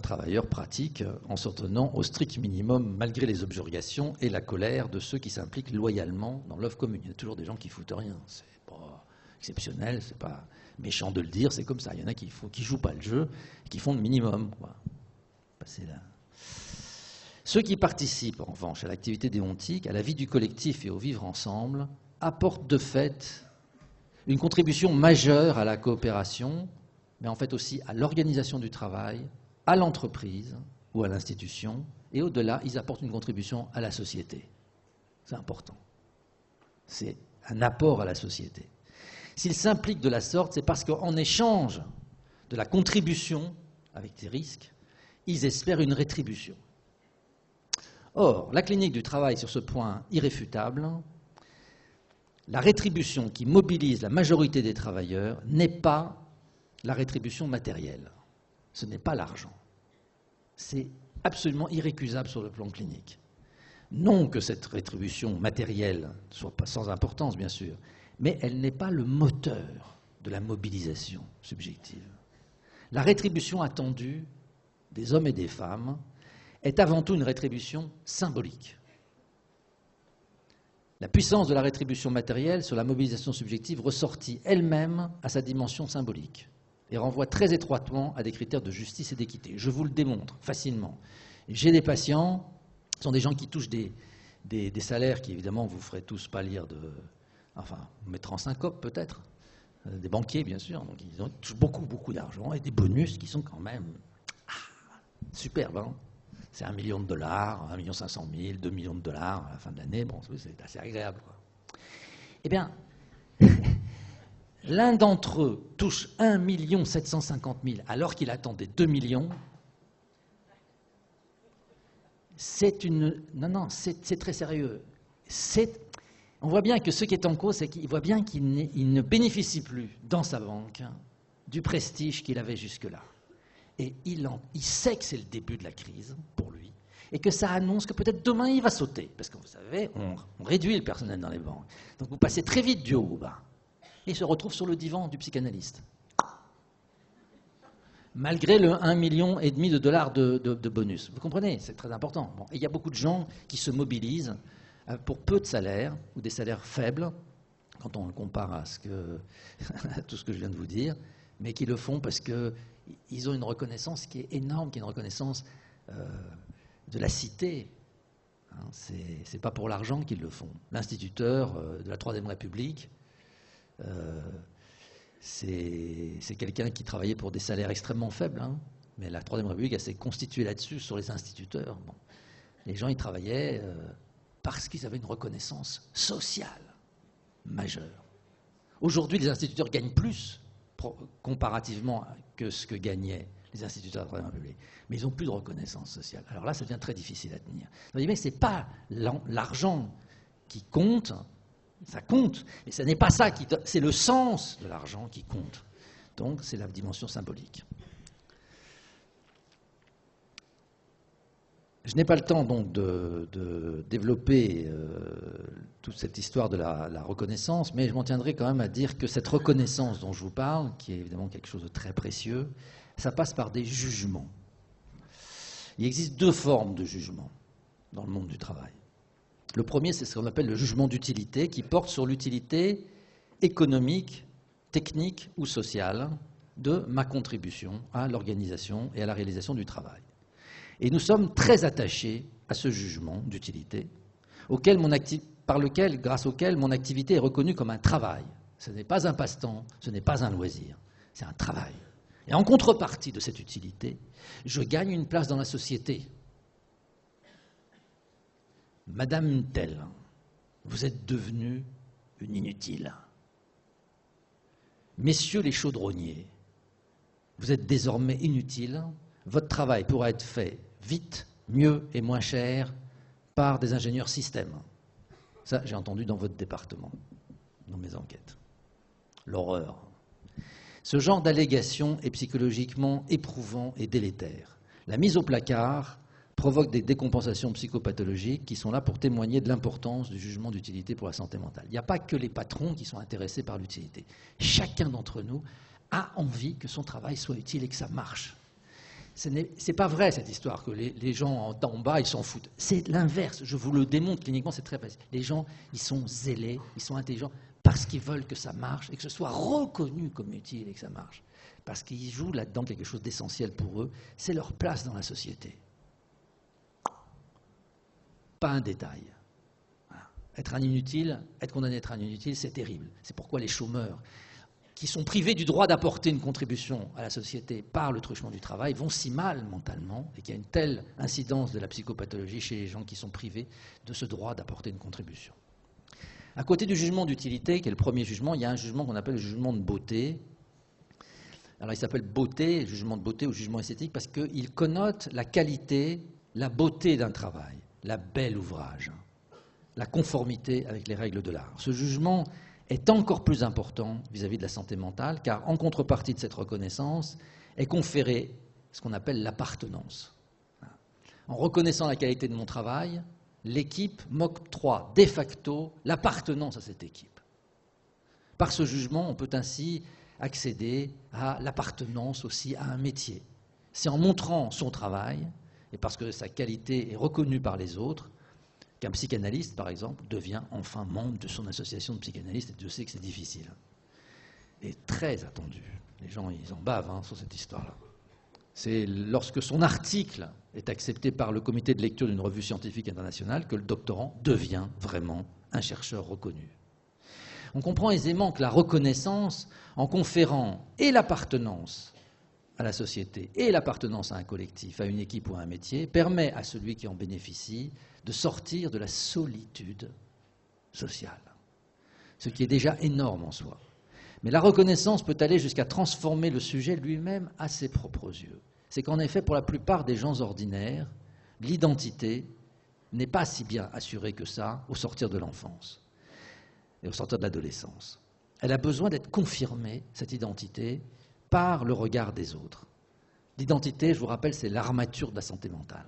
travailleurs pratiquent en s'en tenant au strict minimum, malgré les objurgations et la colère de ceux qui s'impliquent loyalement dans l'œuvre commune. Il y a toujours des gens qui foutent rien. C'est pas exceptionnel, c'est pas méchant de le dire, c'est comme ça. Il y en a qui jouent pas le jeu, qui font le minimum. Passer là. Ceux qui participent, en revanche, à l'activité déontique, à la vie du collectif et au vivre ensemble, apportent de fait une contribution majeure à la coopération, mais en fait aussi à l'organisation du travail, à l'entreprise ou à l'institution, et au-delà, ils apportent une contribution à la société. C'est important. C'est un apport à la société. S'ils s'impliquent de la sorte, c'est parce qu'en échange de la contribution, avec des risques, ils espèrent une rétribution. Or, la clinique du travail, sur ce point irréfutable, la rétribution qui mobilise la majorité des travailleurs n'est pas la rétribution matérielle. Ce n'est pas l'argent. C'est absolument irrécusable sur le plan clinique. Non que cette rétribution matérielle soit pas sans importance, bien sûr, mais elle n'est pas le moteur de la mobilisation subjective. La rétribution attendue des hommes et des femmes est avant tout une rétribution symbolique. La puissance de la rétribution matérielle sur la mobilisation subjective ressortit elle-même à sa dimension symbolique et renvoie très étroitement à des critères de justice et d'équité. Je vous le démontre facilement. J'ai des patients, ce sont des gens qui touchent des salaires qui, évidemment, vous ferez tous pâlir vous mettrez en syncope peut-être, des banquiers, bien sûr, donc ils touchent beaucoup d'argent et des bonus qui sont quand même superbes. C'est $1 million, $1 500 000, $2 millions à la fin de l'année. Bon, c'est assez agréable, quoi. Eh bien, L'un d'entre eux touche 1 750 000 alors qu'il attendait 2 millions. C'est très sérieux. On voit bien que ce qui est en cause, c'est qu'il voit bien qu'il ne bénéficie plus dans sa banque du prestige qu'il avait jusque-là. Et il sait que c'est le début de la crise pour lui et que ça annonce que peut-être demain il va sauter. Parce que vous savez, on réduit le personnel dans les banques. Donc vous passez très vite du haut au bas. Et il se retrouve sur le divan du psychanalyste. Malgré le 1,5 million de dollars de bonus. Vous comprenez? C'est très important. Bon, et il y a beaucoup de gens qui se mobilisent pour peu de salaires, ou des salaires faibles, quand on le compare à tout ce que je viens de vous dire, mais qui le font parce qu'ils ont une reconnaissance qui est énorme, qui est une reconnaissance de la cité. Hein, c'est pas pour l'argent qu'ils le font. L'instituteur de la Troisième République, c'est quelqu'un qui travaillait pour des salaires extrêmement faibles, hein, mais la Troisième République, elle s'est constituée là-dessus, sur les instituteurs. Bon. Les gens, ils travaillaient parce qu'ils avaient une reconnaissance sociale majeure. Aujourd'hui, les instituteurs gagnent plus comparativement que ce que gagnaient les instituteurs de la Troisième République. Mais ils n'ont plus de reconnaissance sociale. Alors là, ça devient très difficile à tenir. Vous voyez, ce n'est pas l'argent qui compte, ça compte, mais ce n'est pas ça c'est le sens de l'argent qui compte. Donc, c'est la dimension symbolique. Je n'ai pas le temps donc de développer toute cette histoire de la reconnaissance, mais je m'en tiendrai quand même à dire que cette reconnaissance dont je vous parle, qui est évidemment quelque chose de très précieux, ça passe par des jugements. Il existe 2 formes de jugement dans le monde du travail. Le premier, c'est ce qu'on appelle le jugement d'utilité, qui porte sur l'utilité économique, technique ou sociale de ma contribution à l'organisation et à la réalisation du travail. Et nous sommes très attachés à ce jugement d'utilité, grâce auquel mon activité est reconnue comme un travail. Ce n'est pas un passe-temps, ce n'est pas un loisir, c'est un travail. Et en contrepartie de cette utilité, je gagne une place dans la société. Madame telle, vous êtes devenue une inutile. Messieurs les chaudronniers, vous êtes désormais inutiles. Votre travail pourra être fait vite, mieux et moins cher par des ingénieurs système. Ça, j'ai entendu dans votre département, dans mes enquêtes. L'horreur. Ce genre d'allégation est psychologiquement éprouvant et délétère. La mise au placard provoque des décompensations psychopathologiques qui sont là pour témoigner de l'importance du jugement d'utilité pour la santé mentale. Il n'y a pas que les patrons qui sont intéressés par l'utilité. Chacun d'entre nous a envie que son travail soit utile et que ça marche. Ce n'est pas vrai cette histoire que les gens en bas, ils s'en foutent. C'est l'inverse. Je vous le démontre cliniquement, c'est très facile. Les gens, ils sont zélés, ils sont intelligents parce qu'ils veulent que ça marche et que ce soit reconnu comme utile et que ça marche. Parce qu'ils jouent là-dedans quelque chose d'essentiel pour eux. C'est leur place dans la société. Pas un détail. Voilà. Être un inutile, être condamné à être un inutile, c'est terrible. C'est pourquoi les chômeurs qui sont privés du droit d'apporter une contribution à la société par le truchement du travail vont si mal mentalement et qu'il y a une telle incidence de la psychopathologie chez les gens qui sont privés de ce droit d'apporter une contribution. À côté du jugement d'utilité, qui est le premier jugement, il y a un jugement qu'on appelle le jugement de beauté. Alors il s'appelle beauté, jugement de beauté ou jugement esthétique, parce qu'il connote la qualité, la beauté d'un travail, la belle ouvrage, la conformité avec les règles de l'art. Ce jugement est encore plus important vis-à-vis de la santé mentale, car en contrepartie de cette reconnaissance est conférée ce qu'on appelle l'appartenance. En reconnaissant la qualité de mon travail, l'équipe m'octroie de facto l'appartenance à cette équipe. Par ce jugement, on peut ainsi accéder à l'appartenance aussi à un métier. C'est en montrant son travail, et parce que sa qualité est reconnue par les autres, qu'un psychanalyste, par exemple, devient enfin membre de son association de psychanalystes, et Dieu sait que c'est difficile. Et très attendu. Les gens, ils en bavent sur cette histoire-là. C'est lorsque son article est accepté par le comité de lecture d'une revue scientifique internationale que le doctorant devient vraiment un chercheur reconnu. On comprend aisément que la reconnaissance, en conférant et l'appartenance à la société et l'appartenance à un collectif, à une équipe ou à un métier, permet à celui qui en bénéficie de sortir de la solitude sociale, ce qui est déjà énorme en soi. Mais la reconnaissance peut aller jusqu'à transformer le sujet lui-même à ses propres yeux. C'est qu'en effet, pour la plupart des gens ordinaires, l'identité n'est pas si bien assurée que ça au sortir de l'enfance et au sortir de l'adolescence. Elle a besoin d'être confirmée, cette identité, par le regard des autres. L'identité, je vous rappelle, c'est l'armature de la santé mentale.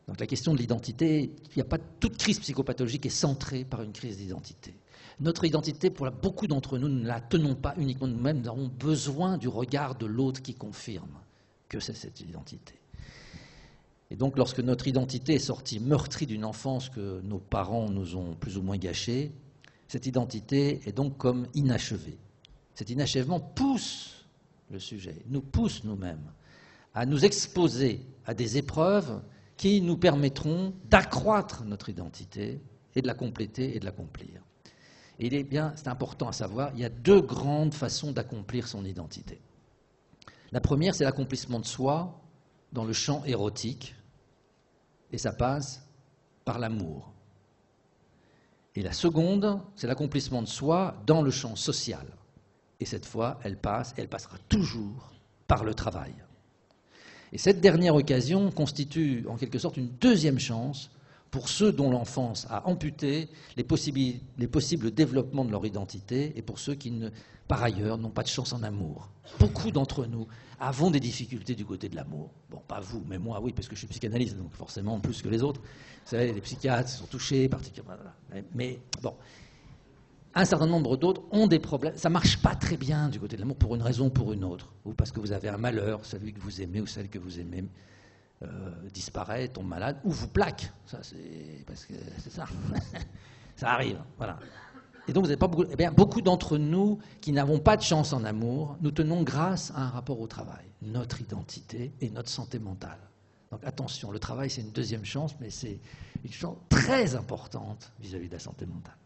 Donc la question de l'identité, il n'y a pas toute crise psychopathologique est centrée par une crise d'identité. Notre identité, pour beaucoup d'entre nous, nous ne la tenons pas uniquement nous-mêmes, nous avons besoin du regard de l'autre qui confirme que c'est cette identité. Et donc lorsque notre identité est sortie meurtrie d'une enfance que nos parents nous ont plus ou moins gâchée, cette identité est donc comme inachevée. Cet inachèvement pousse le sujet, nous pousse nous-mêmes à nous exposer à des épreuves qui nous permettront d'accroître notre identité et de la compléter et de l'accomplir. Et c'est important à savoir, il y a deux grandes façons d'accomplir son identité. La première, c'est l'accomplissement de soi dans le champ érotique, et ça passe par l'amour. Et la seconde, c'est l'accomplissement de soi dans le champ social. Et cette fois, elle passera toujours par le travail. Et cette dernière occasion constitue en quelque sorte une deuxième chance pour ceux dont l'enfance a amputé les possibles développements de leur identité et pour ceux qui, par ailleurs, n'ont pas de chance en amour. Beaucoup d'entre nous avons des difficultés du côté de l'amour. Bon, pas vous, mais moi, oui, parce que je suis psychanalyste, donc forcément plus que les autres. Vous savez, les psychiatres sont touchés, particulièrement. Mais bon, un certain nombre d'autres ont des problèmes. Ça ne marche pas très bien du côté de l'amour pour une raison ou pour une autre. Ou parce que vous avez un malheur, celui que vous aimez ou celle que vous aimez disparaît, tombe malade, ou vous plaque. Ça, c'est ça. Ça arrive, voilà. Et donc, vous n'avez pas beaucoup, beaucoup d'entre nous qui n'avons pas de chance en amour, nous tenons grâce à un rapport au travail, notre identité et notre santé mentale. Donc attention, le travail c'est une deuxième chance, mais c'est une chance très importante vis-à-vis de la santé mentale.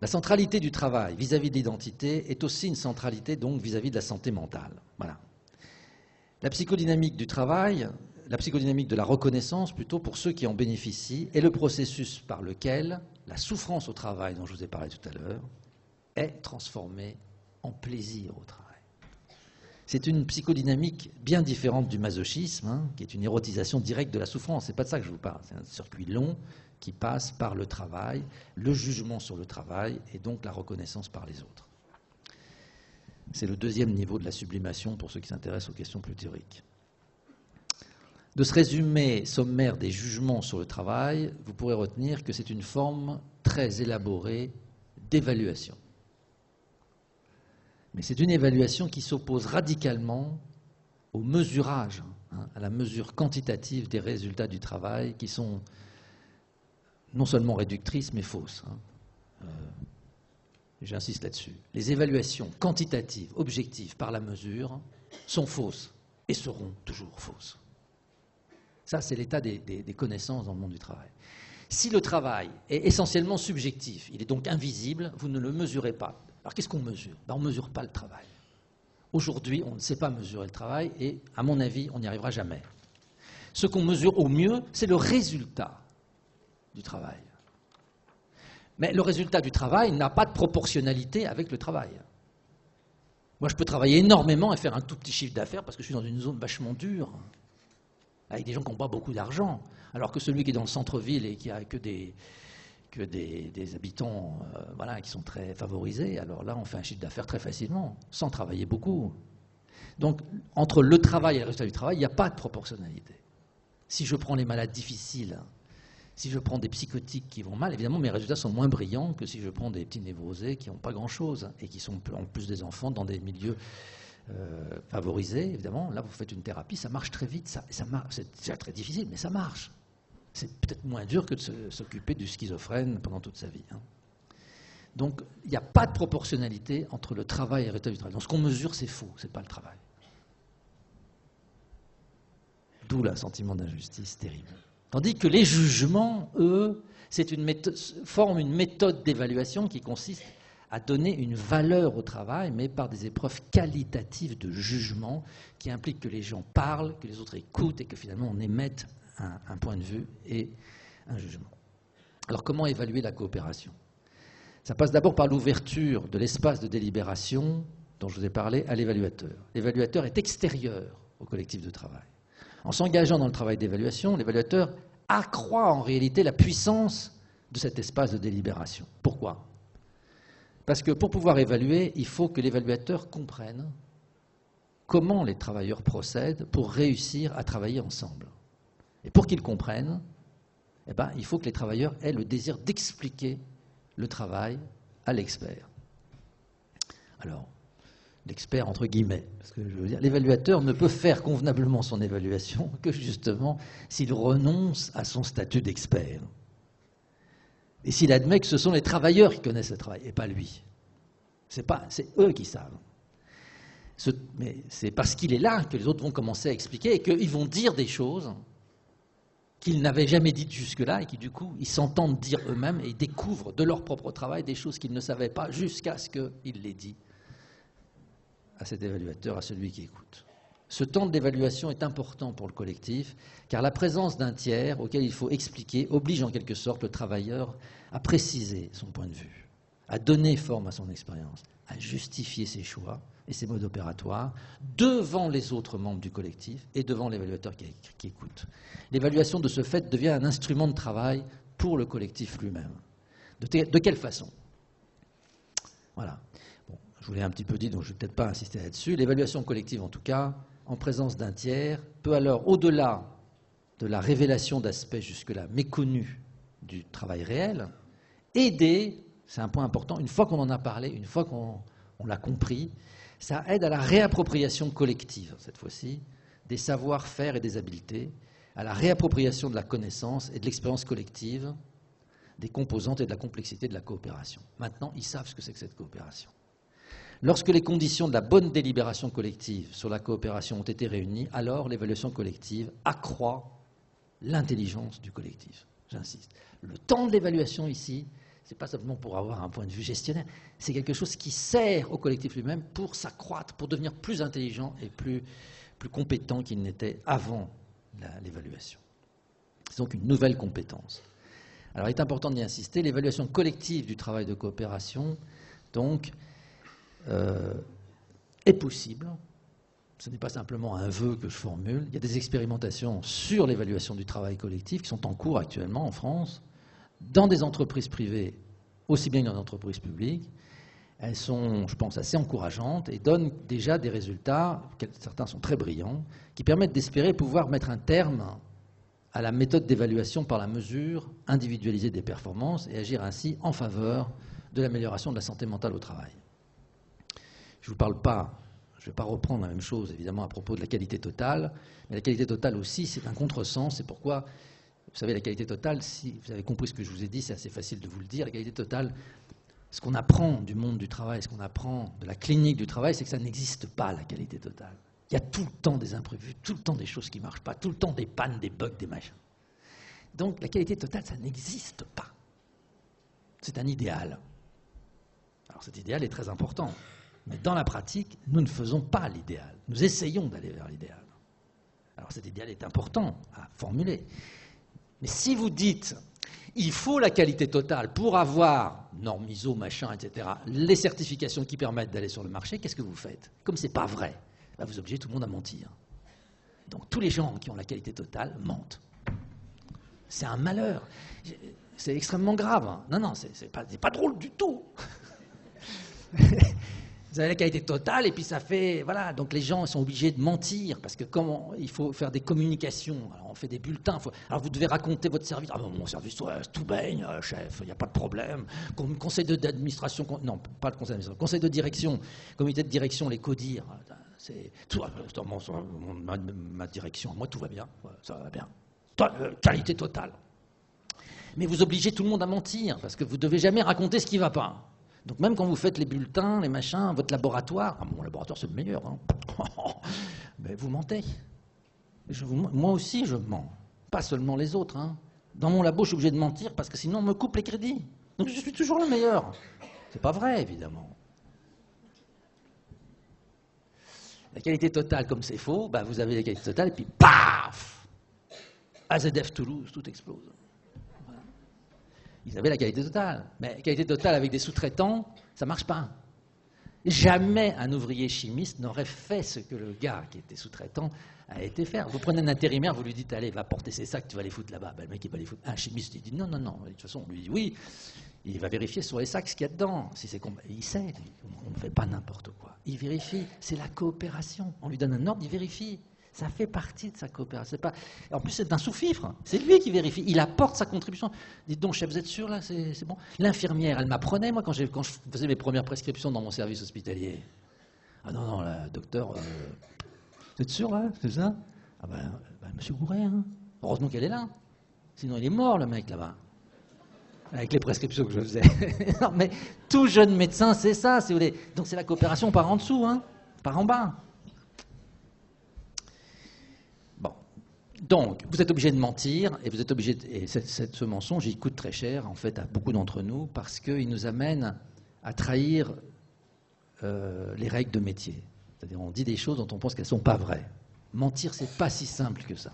La centralité du travail vis-à-vis de l'identité est aussi une centralité donc vis-à-vis de la santé mentale. Voilà. La psychodynamique du travail, la psychodynamique de la reconnaissance, plutôt pour ceux qui en bénéficient, est le processus par lequel la souffrance au travail, dont je vous ai parlé tout à l'heure, est transformée en plaisir au travail. C'est une psychodynamique bien différente du masochisme, qui est une érotisation directe de la souffrance. Ce n'est pas de ça que je vous parle. C'est un circuit long qui passe par le travail, le jugement sur le travail et donc la reconnaissance par les autres. C'est le deuxième niveau de la sublimation pour ceux qui s'intéressent aux questions plus théoriques. De ce résumé sommaire des jugements sur le travail, vous pourrez retenir que c'est une forme très élaborée d'évaluation. Mais c'est une évaluation qui s'oppose radicalement au mesurage, à la mesure quantitative des résultats du travail qui sont non seulement réductrices mais fausses. J'insiste là-dessus. Les évaluations quantitatives, objectives par la mesure sont fausses et seront toujours fausses. Ça, c'est l'état des connaissances dans le monde du travail. Si le travail est essentiellement subjectif, il est donc invisible, vous ne le mesurez pas. Alors qu'est-ce qu'on mesure ? On ne mesure pas le travail. Aujourd'hui, on ne sait pas mesurer le travail et, à mon avis, on n'y arrivera jamais. Ce qu'on mesure au mieux, c'est le résultat du travail. Mais le résultat du travail n'a pas de proportionnalité avec le travail. Moi, je peux travailler énormément et faire un tout petit chiffre d'affaires parce que je suis dans une zone vachement dure, avec des gens qui n'ont pas beaucoup d'argent, alors que celui qui est dans le centre-ville et qui a que des habitants qui sont très favorisés, alors là, on fait un chiffre d'affaires très facilement, sans travailler beaucoup. Donc, entre le travail et le résultat du travail, il n'y a pas de proportionnalité. Si je prends les malades difficiles, si je prends des psychotiques qui vont mal, évidemment, mes résultats sont moins brillants que si je prends des petits névrosés qui n'ont pas grand-chose et qui sont en plus des enfants dans des milieux favorisés. Évidemment, là, vous faites une thérapie, ça marche très vite, c'est déjà très difficile, mais ça marche. C'est peut-être moins dur que de s'occuper du schizophrène pendant toute sa vie. Donc, il n'y a pas de proportionnalité entre le travail et le résultat du travail. Donc, ce qu'on mesure, c'est faux, ce n'est pas le travail. D'où le sentiment d'injustice terrible. Tandis que les jugements, eux, forment une méthode d'évaluation qui consiste à donner une valeur au travail, mais par des épreuves qualitatives de jugement qui impliquent que les gens parlent, que les autres écoutent et que finalement on émette un point de vue et un jugement. Alors comment évaluer la coopération ? Ça passe d'abord par l'ouverture de l'espace de délibération dont je vous ai parlé à l'évaluateur. L'évaluateur est extérieur au collectif de travail. En s'engageant dans le travail d'évaluation, l'évaluateur accroît en réalité la puissance de cet espace de délibération. Pourquoi ? Parce que pour pouvoir évaluer, il faut que l'évaluateur comprenne comment les travailleurs procèdent pour réussir à travailler ensemble. Et pour qu'ils comprennent, eh ben, il faut que les travailleurs aient le désir d'expliquer le travail à l'expert. Alors, l'expert entre guillemets, parce que je veux dire, l'évaluateur ne peut faire convenablement son évaluation que justement s'il renonce à son statut d'expert. Et s'il admet que ce sont les travailleurs qui connaissent le travail, et pas lui. C'est eux qui savent. Mais c'est parce qu'il est là que les autres vont commencer à expliquer et qu'ils vont dire des choses qu'ils n'avaient jamais dites jusque-là et qui, du coup, ils s'entendent dire eux-mêmes et ils découvrent de leur propre travail des choses qu'ils ne savaient pas jusqu'à ce qu'il les dise à cet évaluateur, à celui qui écoute. Ce temps d'évaluation est important pour le collectif, car la présence d'un tiers auquel il faut expliquer oblige en quelque sorte le travailleur à préciser son point de vue, à donner forme à son expérience, à justifier ses choix et ses modes opératoires devant les autres membres du collectif et devant l'évaluateur qui écoute. L'évaluation de ce fait devient un instrument de travail pour le collectif lui-même. De quelle façon ? Voilà. Bon, je vous l'ai un petit peu dit, donc je ne vais peut-être pas insister là-dessus. L'évaluation collective, en tout cas, en présence d'un tiers, peut alors, au-delà de la révélation d'aspects jusque-là méconnus du travail réel, aider, c'est un point important, une fois qu'on en a parlé, une fois qu'on l'a compris, ça aide à la réappropriation collective, cette fois-ci, des savoir-faire et des habiletés, à la réappropriation de la connaissance et de l'expérience collective, des composantes et de la complexité de la coopération. Maintenant, ils savent ce que c'est que cette coopération. Lorsque les conditions de la bonne délibération collective sur la coopération ont été réunies, alors l'évaluation collective accroît l'intelligence du collectif. J'insiste. Le temps de l'évaluation ici, ce n'est pas simplement pour avoir un point de vue gestionnaire, c'est quelque chose qui sert au collectif lui-même pour s'accroître, pour devenir plus intelligent et plus compétent qu'il n'était avant l'évaluation. C'est donc une nouvelle compétence. Alors il est important d'y insister, l'évaluation collective du travail de coopération, donc, est possible. Ce n'est pas simplement un vœu que je formule. Il y a des expérimentations sur l'évaluation du travail collectif qui sont en cours actuellement en France, dans des entreprises privées, aussi bien que dans des entreprises publiques. Elles sont, je pense, assez encourageantes et donnent déjà des résultats, certains sont très brillants, qui permettent d'espérer pouvoir mettre un terme à la méthode d'évaluation par la mesure individualisée des performances et agir ainsi en faveur de l'amélioration de la santé mentale au travail. Je ne vous parle pas, je ne vais pas reprendre la même chose évidemment à propos de la qualité totale, mais la qualité totale aussi c'est un contresens, c'est pourquoi, vous savez, la qualité totale, si vous avez compris ce que je vous ai dit, c'est assez facile de vous le dire, la qualité totale, ce qu'on apprend du monde du travail, ce qu'on apprend de la clinique du travail, c'est que ça n'existe pas la qualité totale. Il y a tout le temps des imprévus, tout le temps des choses qui ne marchent pas, tout le temps des pannes, des bugs, des machins. Donc la qualité totale, ça n'existe pas. C'est un idéal. Alors cet idéal est très important. Mais dans la pratique, nous ne faisons pas l'idéal. Nous essayons d'aller vers l'idéal. Alors cet idéal est important à formuler. Mais si vous dites, il faut la qualité totale pour avoir, normes ISO, machin, etc., les certifications qui permettent d'aller sur le marché, qu'est-ce que vous faites? Comme ce n'est pas vrai, bah vous obligez tout le monde à mentir. Donc tous les gens qui ont la qualité totale mentent. C'est un malheur. C'est extrêmement grave. Non, non, c'est pas drôle du tout. Vous avez la qualité totale et puis ça fait... Voilà, donc les gens sont obligés de mentir parce que comment il faut faire des communications. Alors on fait des bulletins. Alors vous devez raconter votre service. Ah bon, mon service, ouais, tout baigne, chef, il n'y a pas de problème. Conseil d'administration... Non, pas le conseil d'administration. Conseil de direction, comité de direction, les CODIR. C'est... Ma direction, moi tout va bien. Ça va bien. Qualité totale. Mais vous obligez tout le monde à mentir parce que vous ne devez jamais raconter ce qui ne va pas. Donc même quand vous faites les bulletins, les machins, votre laboratoire, mon laboratoire c'est le meilleur, hein. Mais vous mentez. Moi aussi je mens, pas seulement les autres. Hein. Dans mon labo je suis obligé de mentir parce que sinon on me coupe les crédits. Donc je suis toujours le meilleur. C'est pas vrai évidemment. La qualité totale comme c'est faux, bah, vous avez la qualité totale et puis paf, AZF Toulouse, tout explose. Ils avaient la qualité totale. Mais qualité totale avec des sous-traitants, ça ne marche pas. Jamais un ouvrier chimiste n'aurait fait ce que le gars qui était sous-traitant a été faire. Vous prenez un intérimaire, vous lui dites, allez, va porter ces sacs, tu vas les foutre là-bas. Ben, le mec, il va les foutre. Un chimiste, il dit, non, non, non. De toute façon, on lui dit, oui. Il va vérifier sur les sacs ce qu'il y a dedans. Si c'est il sait, on ne fait pas n'importe quoi. Il vérifie, c'est la coopération. On lui donne un ordre, il vérifie. Ça fait partie de sa coopération. Pas... En plus, c'est un sous-fifre. C'est lui qui vérifie. Il apporte sa contribution. Dites donc, chef, vous êtes sûr là? C'est bon? L'infirmière, elle m'apprenait, moi, quand je faisais mes premières prescriptions dans mon service hospitalier. Ah non, non, là, docteur, vous êtes sûr là? C'est ça? Ah ben, monsieur Gouret, hein. Heureusement qu'elle est là. Sinon, il est mort, le mec, là-bas. Avec les prescriptions que je faisais. Non, mais tout jeune médecin, c'est ça, si vous voulez. Donc, c'est la coopération par en dessous, hein, par en bas. Bon. Donc, vous êtes obligé de mentir, et vous êtes obligé et ce mensonge, il coûte très cher, en fait, à beaucoup d'entre nous, parce qu'il nous amène à trahir les règles de métier. C'est-à-dire, on dit des choses dont on pense qu'elles ne sont pas vraies. Mentir, c'est pas si simple que ça.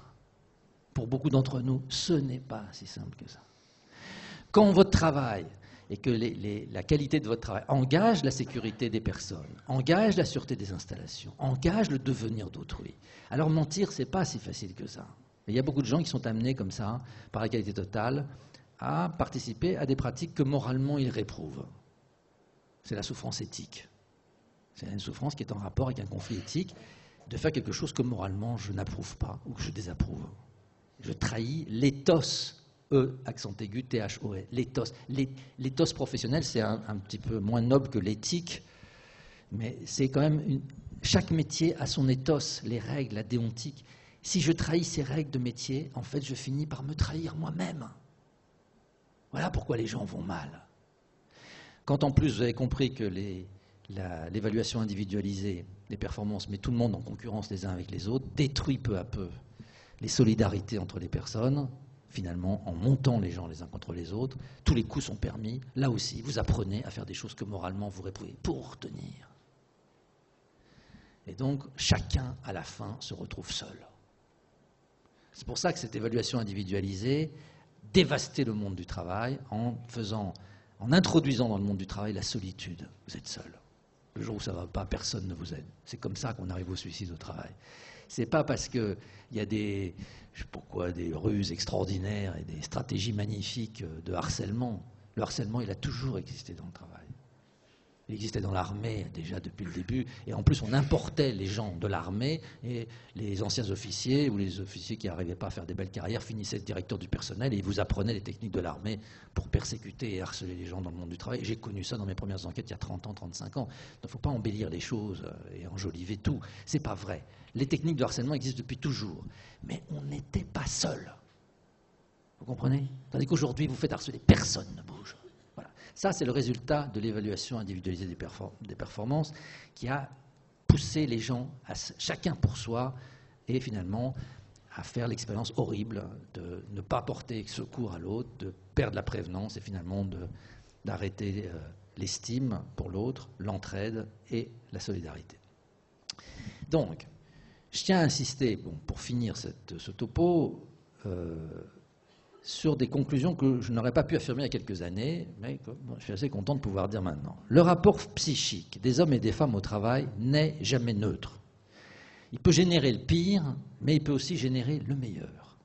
Pour beaucoup d'entre nous, ce n'est pas si simple que ça. Quand votre travail et que la qualité de votre travail engage la sécurité des personnes, engage la sûreté des installations, engage le devenir d'autrui, alors mentir, c'est pas si facile que ça. Et il y a beaucoup de gens qui sont amenés comme ça, par la qualité totale, à participer à des pratiques que moralement ils réprouvent. C'est la souffrance éthique. C'est une souffrance qui est en rapport avec un conflit éthique, de faire quelque chose que moralement je n'approuve pas ou que je désapprouve. Je trahis l'éthos. E, accent aigu, T-H-O-E, l'éthos. L'éthos professionnel, c'est un petit peu moins noble que l'éthique, mais c'est quand même... Chaque métier a son éthos, les règles, la déontique. Si je trahis ces règles de métier, en fait, je finis par me trahir moi-même. Voilà pourquoi les gens vont mal. Quand en plus, vous avez compris que l'évaluation individualisée des performances met tout le monde en concurrence les uns avec les autres, détruit peu à peu les solidarités entre les personnes. Finalement, en montant les gens les uns contre les autres, tous les coups sont permis. Là aussi, vous apprenez à faire des choses que moralement vous réprouvez pour tenir. Et donc, chacun, à la fin, se retrouve seul. C'est pour ça que cette évaluation individualisée dévastait le monde du travail en introduisant dans le monde du travail la solitude. Vous êtes seul. Le jour où ça ne va pas, personne ne vous aide. C'est comme ça qu'on arrive au suicide au travail. C'est pas parce qu'il y a des ruses extraordinaires et des stratégies magnifiques de harcèlement. Le harcèlement, il a toujours existé dans le travail. Il existait dans l'armée déjà depuis le début. Et en plus, on importait les gens de l'armée et les anciens officiers ou les officiers qui n'arrivaient pas à faire des belles carrières finissaient directeur du personnel et ils vous apprenaient les techniques de l'armée pour persécuter et harceler les gens dans le monde du travail. Et j'ai connu ça dans mes premières enquêtes il y a 30 ans, 35 ans. Donc il ne faut pas embellir les choses et enjoliver tout. Ce n'est pas vrai. Les techniques de harcèlement existent depuis toujours. Mais on n'était pas seul. Vous comprenez? Tandis qu'aujourd'hui, vous faites harceler, personne ne bouge. Voilà. Ça, c'est le résultat de l'évaluation individualisée des performances qui a poussé les gens, chacun pour soi, et finalement à faire l'expérience horrible de ne pas porter secours à l'autre, de perdre la prévenance et finalement d'arrêter l'estime pour l'autre, l'entraide et la solidarité. Donc, je tiens à insister, pour finir ce topo, sur des conclusions que je n'aurais pas pu affirmer il y a quelques années, mais que je suis assez content de pouvoir dire maintenant. Le rapport psychique des hommes et des femmes au travail n'est jamais neutre. Il peut générer le pire, mais il peut aussi générer le meilleur.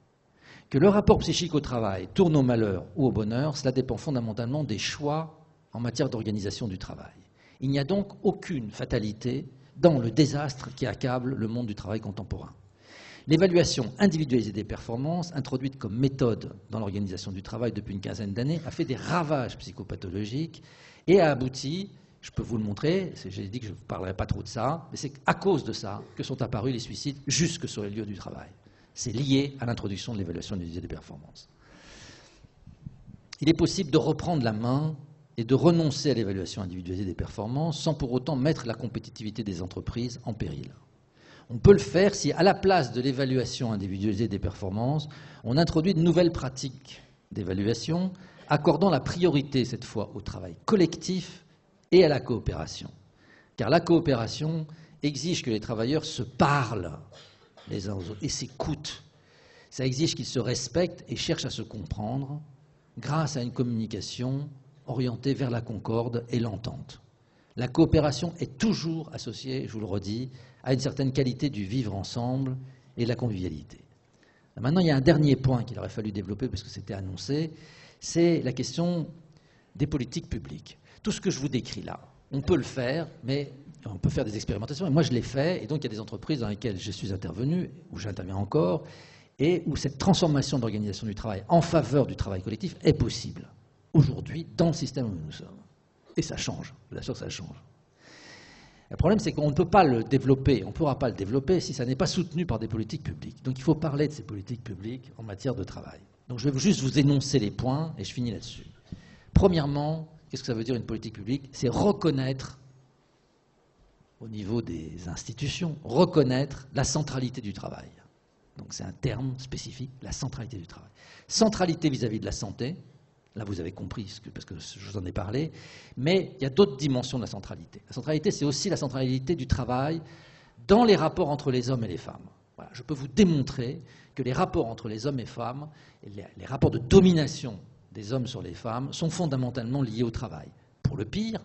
Que le rapport psychique au travail tourne au malheur ou au bonheur, cela dépend fondamentalement des choix en matière d'organisation du travail. Il n'y a donc aucune fatalité dans le désastre qui accable le monde du travail contemporain. L'évaluation individualisée des performances, introduite comme méthode dans l'organisation du travail depuis une quinzaine d'années, a fait des ravages psychopathologiques et a abouti, je peux vous le montrer, j'ai dit que je ne parlerai pas trop de ça, mais c'est à cause de ça que sont apparus les suicides jusque sur les lieux du travail. C'est lié à l'introduction de l'évaluation individualisée des performances. Il est possible de reprendre la main et de renoncer à l'évaluation individualisée des performances sans pour autant mettre la compétitivité des entreprises en péril. On peut le faire si, à la place de l'évaluation individualisée des performances, on introduit de nouvelles pratiques d'évaluation, accordant la priorité, cette fois, au travail collectif et à la coopération. Car la coopération exige que les travailleurs se parlent les uns aux autres et s'écoutent. Ça exige qu'ils se respectent et cherchent à se comprendre. grâce à une communication orientée vers la concorde et l'entente. La coopération est toujours associée, je vous le redis, à une certaine qualité du vivre ensemble et la convivialité. Maintenant, il y a un dernier point qu'il aurait fallu développer parce que c'était annoncé, c'est la question des politiques publiques. Tout ce que je vous décris là, on peut le faire, mais on peut faire des expérimentations. Et moi, je l'ai fait, et donc il y a des entreprises dans lesquelles je suis intervenu, où j'interviens encore, et où cette transformation d'organisation du travail en faveur du travail collectif est possible, aujourd'hui, dans le système où nous sommes. Et ça change, je vous assure que ça change. Le problème, c'est qu'on ne peut pas le développer, on ne pourra pas le développer si ça n'est pas soutenu par des politiques publiques. Donc il faut parler de ces politiques publiques en matière de travail. Donc je vais juste vous énoncer les points, et je finis là-dessus. Premièrement, qu'est-ce que ça veut dire une politique publique? C'est reconnaître, au niveau des institutions, reconnaître la centralité du travail. Donc c'est un terme spécifique, la centralité du travail. Centralité vis-à-vis de la santé, là vous avez compris, parce que je vous en ai parlé, mais il y a d'autres dimensions de la centralité. La centralité, c'est aussi la centralité du travail dans les rapports entre les hommes et les femmes. Voilà, je peux vous démontrer que les rapports entre les hommes et femmes, les rapports de domination des hommes sur les femmes, sont fondamentalement liés au travail. Pour le pire,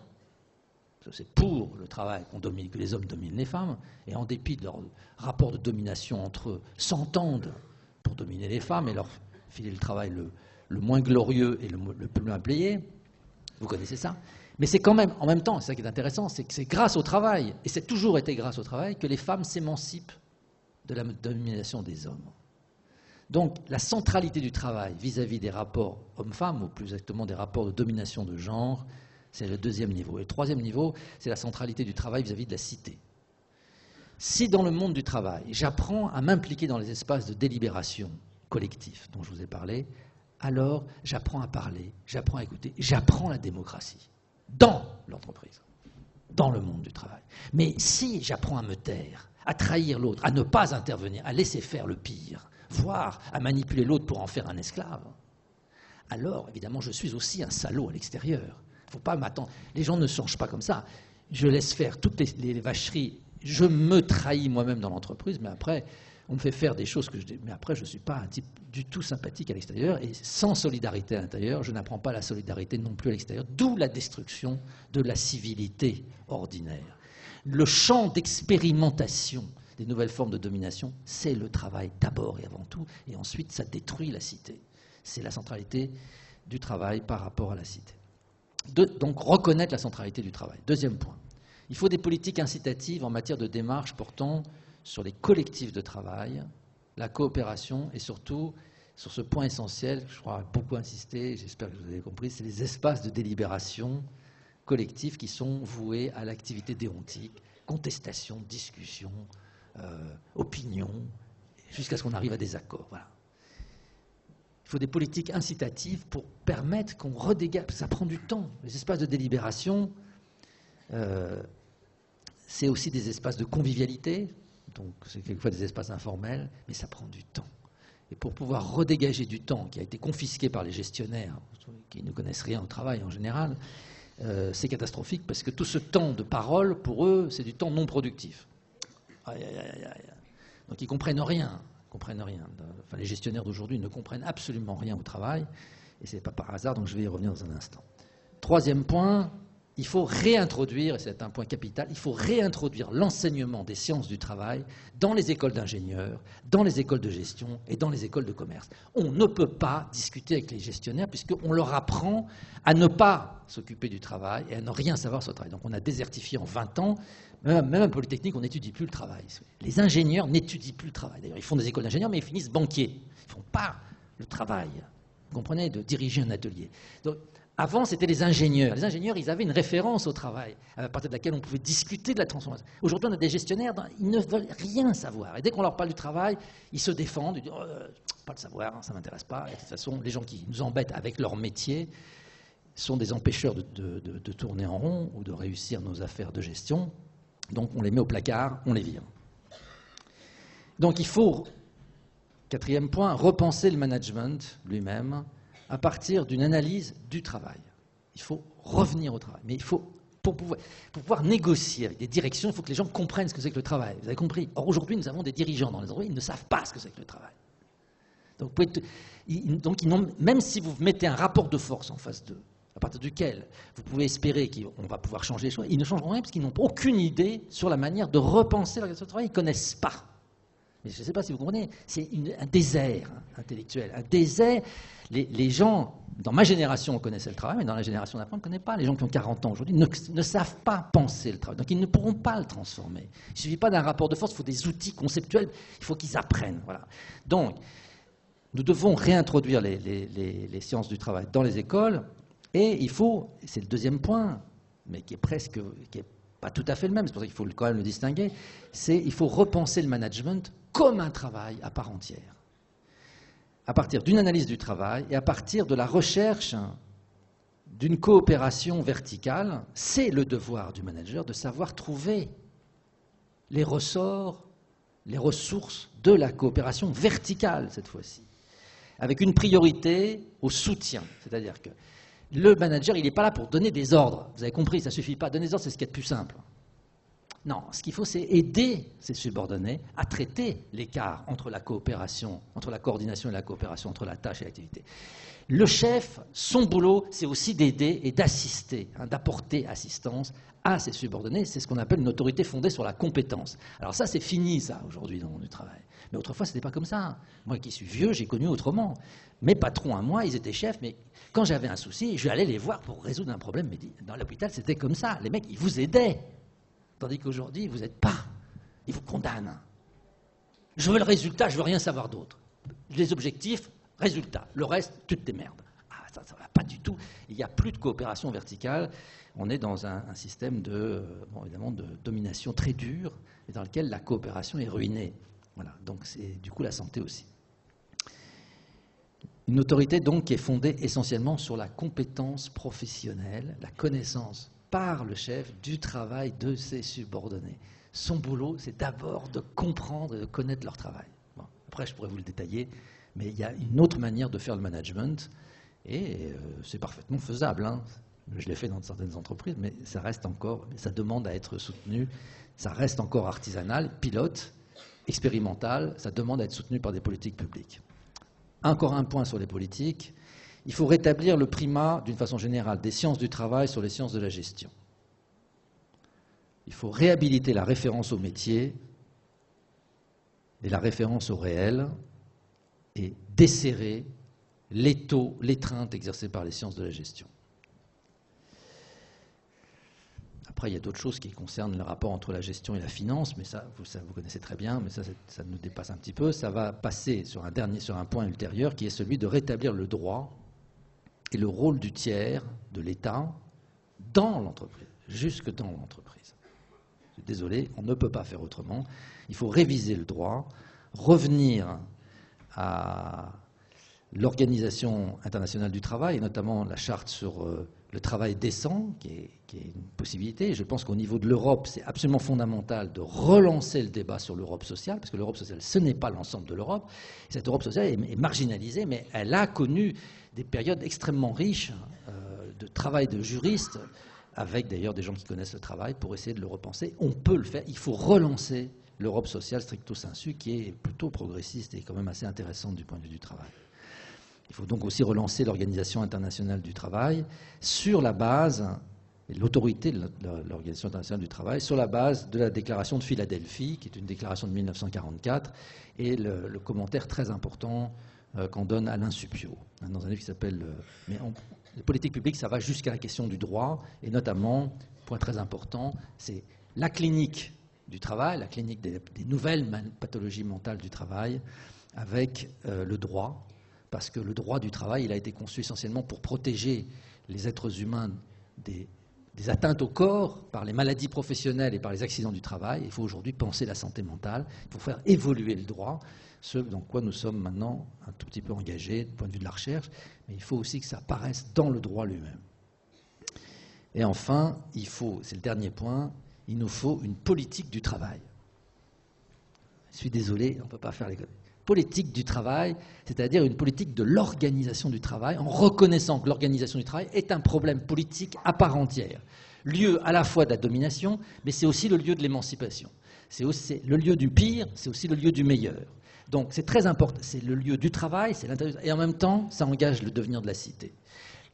c'est pour le travail que les hommes dominent les femmes, et en dépit de leur rapport de domination entre eux, s'entendent pour dominer les femmes et leur filer le travail le moins glorieux et le plus mal payé. Vous connaissez ça. Mais c'est quand même, en même temps, c'est ça qui est intéressant, c'est que c'est grâce au travail, et c'est toujours été grâce au travail, que les femmes s'émancipent de la domination des hommes. Donc la centralité du travail vis-à-vis des rapports hommes-femmes, ou plus exactement des rapports de domination de genre, c'est le deuxième niveau. Et le troisième niveau, c'est la centralité du travail vis-à-vis de la cité. Si dans le monde du travail, j'apprends à m'impliquer dans les espaces de délibération collectif dont je vous ai parlé, alors j'apprends à parler, j'apprends à écouter, j'apprends la démocratie dans l'entreprise, dans le monde du travail. Mais si j'apprends à me taire, à trahir l'autre, à ne pas intervenir, à laisser faire le pire, voire à manipuler l'autre pour en faire un esclave, alors évidemment je suis aussi un salaud à l'extérieur. Il ne faut pas m'attendre. Les gens ne changent pas comme ça. Je laisse faire toutes les vacheries. Je me trahis moi-même dans l'entreprise, mais après, on me fait faire des choses que je dis. Mais après, je ne suis pas un type du tout sympathique à l'extérieur. Et sans solidarité à l'intérieur, je n'apprends pas la solidarité non plus à l'extérieur. D'où la destruction de la civilité ordinaire. Le champ d'expérimentation des nouvelles formes de domination, c'est le travail d'abord et avant tout. Et ensuite, ça détruit la cité. C'est la centralité du travail par rapport à la cité. Donc reconnaître la centralité du travail. Deuxième point, il faut des politiques incitatives en matière de démarche portant sur les collectifs de travail, la coopération et surtout sur ce point essentiel, je crois beaucoup insister, j'espère que vous avez compris, c'est les espaces de délibération collectifs qui sont voués à l'activité déontique, contestation, discussion, opinion, jusqu'à ce qu'on arrive à des accords. Voilà. Il faut des politiques incitatives pour permettre qu'on redégage. Ça prend du temps. Les espaces de délibération, c'est aussi des espaces de convivialité. Donc, c'est quelquefois des espaces informels, mais ça prend du temps. Et pour pouvoir redégager du temps qui a été confisqué par les gestionnaires, qui ne connaissent rien au travail en général, c'est catastrophique parce que tout ce temps de parole, pour eux, c'est du temps non productif. Aïe, aïe, aïe, aïe. Donc, ils ne comprennent rien. Enfin, les gestionnaires d'aujourd'hui ne comprennent absolument rien au travail, et ce n'est pas par hasard, donc je vais y revenir dans un instant. Troisième point, il faut réintroduire, et c'est un point capital, il faut réintroduire l'enseignement des sciences du travail dans les écoles d'ingénieurs, dans les écoles de gestion et dans les écoles de commerce. On ne peut pas discuter avec les gestionnaires puisqu'on leur apprend à ne pas s'occuper du travail et à ne rien savoir sur le travail. Donc on a désertifié en 20 ans. Même à Polytechnique, on n'étudie plus le travail. Les ingénieurs n'étudient plus le travail. D'ailleurs, ils font des écoles d'ingénieurs, mais ils finissent banquiers. Ils ne font pas le travail, vous comprenez, de diriger un atelier. Donc, avant, c'était les ingénieurs. Les ingénieurs, ils avaient une référence au travail, à partir de laquelle on pouvait discuter de la transformation. Aujourd'hui, on a des gestionnaires, ils ne veulent rien savoir. Et dès qu'on leur parle du travail, ils se défendent, ils disent « pas de savoir, ça ne m'intéresse pas ». Et de toute façon, les gens qui nous embêtent avec leur métier sont des empêcheurs de tourner en rond ou de réussir nos affaires de gestion. Donc on les met au placard, on les vire. Donc il faut, quatrième point, repenser le management lui-même à partir d'une analyse du travail. Il faut revenir au travail. Mais il faut, pour pouvoir négocier avec des directions, il faut que les gens comprennent ce que c'est que le travail. Vous avez compris? Or aujourd'hui, nous avons des dirigeants dans les endroits, ils ne savent pas ce que c'est que le travail. Donc, même si vous mettez un rapport de force en face d'eux, à partir duquel vous pouvez espérer qu'on va pouvoir changer les choses, ils ne changeront rien parce qu'ils n'ont aucune idée sur la manière de repenser l'organisation du travail. Ils ne connaissent pas. Mais je ne sais pas si vous comprenez, c'est un désert intellectuel. Un désert. Les gens, dans ma génération, connaissaient le travail, mais dans la génération d'après, on ne connaît pas. Les gens qui ont 40 ans aujourd'hui ne savent pas penser le travail. Donc ils ne pourront pas le transformer. Il ne suffit pas d'un rapport de force, il faut des outils conceptuels, il faut qu'ils apprennent. Voilà. Donc, nous devons réintroduire les sciences du travail dans les écoles. Et il faut, c'est le deuxième point, mais qui est pas tout à fait le même, c'est pour ça qu'il faut quand même le distinguer, il faut repenser le management comme un travail à part entière. À partir d'une analyse du travail et à partir de la recherche d'une coopération verticale, c'est le devoir du manager de savoir trouver les ressorts, les ressources de la coopération verticale cette fois-ci, avec une priorité au soutien, c'est-à-dire que le manager, il n'est pas là pour donner des ordres. Vous avez compris, ça ne suffit pas. Donner des ordres, c'est ce qui est le plus simple. Non, ce qu'il faut, c'est aider ses subordonnés à traiter l'écart entre la coopération, entre la coordination et la coopération, entre la tâche et l'activité. Le chef, son boulot, c'est aussi d'aider et d'assister, d'apporter assistance à ses subordonnés. C'est ce qu'on appelle une autorité fondée sur la compétence. Alors ça, c'est fini, ça, aujourd'hui, dans le monde du travail. Mais autrefois, ce n'était pas comme ça. Moi qui suis vieux, j'ai connu autrement. Mes patrons à moi, ils étaient chefs, mais quand j'avais un souci, je allais les voir pour résoudre un problème. Mais dans l'hôpital, c'était comme ça. Les mecs, ils vous aidaient. Tandis qu'aujourd'hui, vous n'êtes pas. Ils vous condamnent. Je veux le résultat, je veux rien savoir d'autre. Les objectifs, résultat. Le reste, tu te démerdes. Ah, ça ne va pas du tout. Il n'y a plus de coopération verticale. On est dans un système évidemment, de domination très dur, et dans lequel la coopération est ruinée. Voilà. Donc c'est du coup la santé aussi. Une autorité donc qui est fondée essentiellement sur la compétence professionnelle, la connaissance par le chef du travail de ses subordonnés. Son boulot, c'est d'abord de comprendre et de connaître leur travail. Bon, après, je pourrais vous le détailler, mais il y a une autre manière de faire le management, et c'est parfaitement faisable. Hein. Je l'ai fait dans certaines entreprises, mais ça reste encore, ça demande à être soutenu, ça reste encore artisanal, pilote, expérimental, ça demande à être soutenu par des politiques publiques. Encore un point sur les politiques. Il faut rétablir le primat, d'une façon générale, des sciences du travail sur les sciences de la gestion. Il faut réhabiliter la référence au métier et la référence au réel et desserrer l'étau, l'étreinte exercée par les sciences de la gestion. Après, il y a d'autres choses qui concernent le rapport entre la gestion et la finance, mais ça, vous connaissez très bien, mais ça nous dépasse un petit peu. Ça va passer sur un point ultérieur, qui est celui de rétablir le droit et le rôle du tiers, de l'État, dans l'entreprise, jusque dans l'entreprise. Désolé, on ne peut pas faire autrement. Il faut réviser le droit, revenir à l'Organisation internationale du travail, et notamment la charte sur le travail décent, qui est une possibilité. Je pense qu'au niveau de l'Europe, c'est absolument fondamental de relancer le débat sur l'Europe sociale, parce que l'Europe sociale, ce n'est pas l'ensemble de l'Europe. Cette Europe sociale est marginalisée, mais elle a connu des périodes extrêmement riches de travail de juristes, avec d'ailleurs des gens qui connaissent le travail, pour essayer de le repenser. On peut le faire. Il faut relancer l'Europe sociale stricto sensu, qui est plutôt progressiste et quand même assez intéressante du point de vue du travail. Il faut donc aussi relancer l'Organisation internationale du travail sur la base, et l'autorité de l'Organisation internationale du travail, sur la base de la déclaration de Philadelphie, qui est une déclaration de 1944, et le commentaire très important qu'en donne Alain Suppiot, dans un livre qui s'appelle les politiques publiques, ça va jusqu'à la question du droit, et notamment, point très important, c'est la clinique du travail, la clinique des nouvelles pathologies mentales du travail, avec le droit, parce que le droit du travail, il a été conçu essentiellement pour protéger les êtres humains des atteintes au corps par les maladies professionnelles et par les accidents du travail. Il faut aujourd'hui penser la santé mentale, il faut faire évoluer le droit, ce dans quoi nous sommes maintenant un tout petit peu engagés du point de vue de la recherche, mais il faut aussi que ça apparaisse dans le droit lui-même. Et enfin, c'est le dernier point, il nous faut une politique du travail. Je suis désolé, on ne peut pas faire les politique du travail, c'est-à-dire une politique de l'organisation du travail, en reconnaissant que l'organisation du travail est un problème politique à part entière. Lieu à la fois de la domination, mais c'est aussi le lieu de l'émancipation. C'est aussi le lieu du pire, c'est aussi le lieu du meilleur. Donc c'est très important, c'est le lieu du travail, c'est l'intérieur, et en même temps, ça engage le devenir de la cité.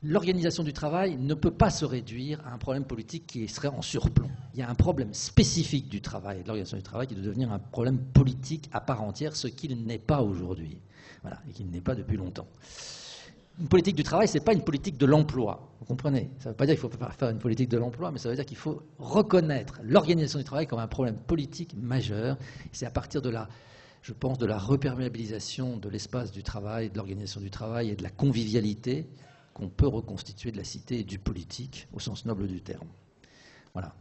L'organisation du travail ne peut pas se réduire à un problème politique qui serait en surplomb. Il y a un problème spécifique du travail, de l'organisation du travail, qui doit devenir un problème politique à part entière, ce qu'il n'est pas aujourd'hui. Voilà, et qu'il n'est pas depuis longtemps. Une politique du travail, ce n'est pas une politique de l'emploi. Vous comprenez? Ça ne veut pas dire qu'il faut faire une politique de l'emploi, mais ça veut dire qu'il faut reconnaître l'organisation du travail comme un problème politique majeur. C'est à partir de la, je pense, de la reperméabilisation de l'espace du travail, de l'organisation du travail et de la convivialité qu'on peut reconstituer de la cité et du politique au sens noble du terme. Voilà.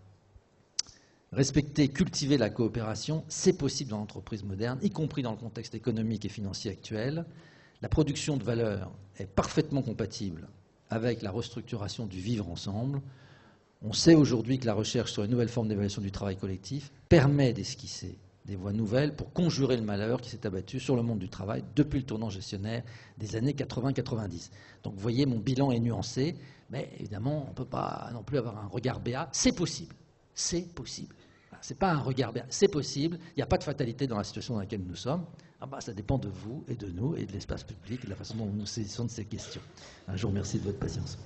Respecter, cultiver la coopération, c'est possible dans l'entreprise moderne, y compris dans le contexte économique et financier actuel. La production de valeur est parfaitement compatible avec la restructuration du vivre ensemble. On sait aujourd'hui que la recherche sur une nouvelle forme d'évaluation du travail collectif permet d'esquisser des voies nouvelles pour conjurer le malheur qui s'est abattu sur le monde du travail depuis le tournant gestionnaire des années 80-90. Donc vous voyez, mon bilan est nuancé, mais évidemment, on ne peut pas non plus avoir un regard béat. C'est possible. C'est possible. Ce n'est pas un regard béat. C'est possible. Il n'y a pas de fatalité dans la situation dans laquelle nous sommes. Ah bah, ça dépend de vous et de nous et de l'espace public et de la façon dont nous saisissons de ces questions. Je vous remercie de votre patience.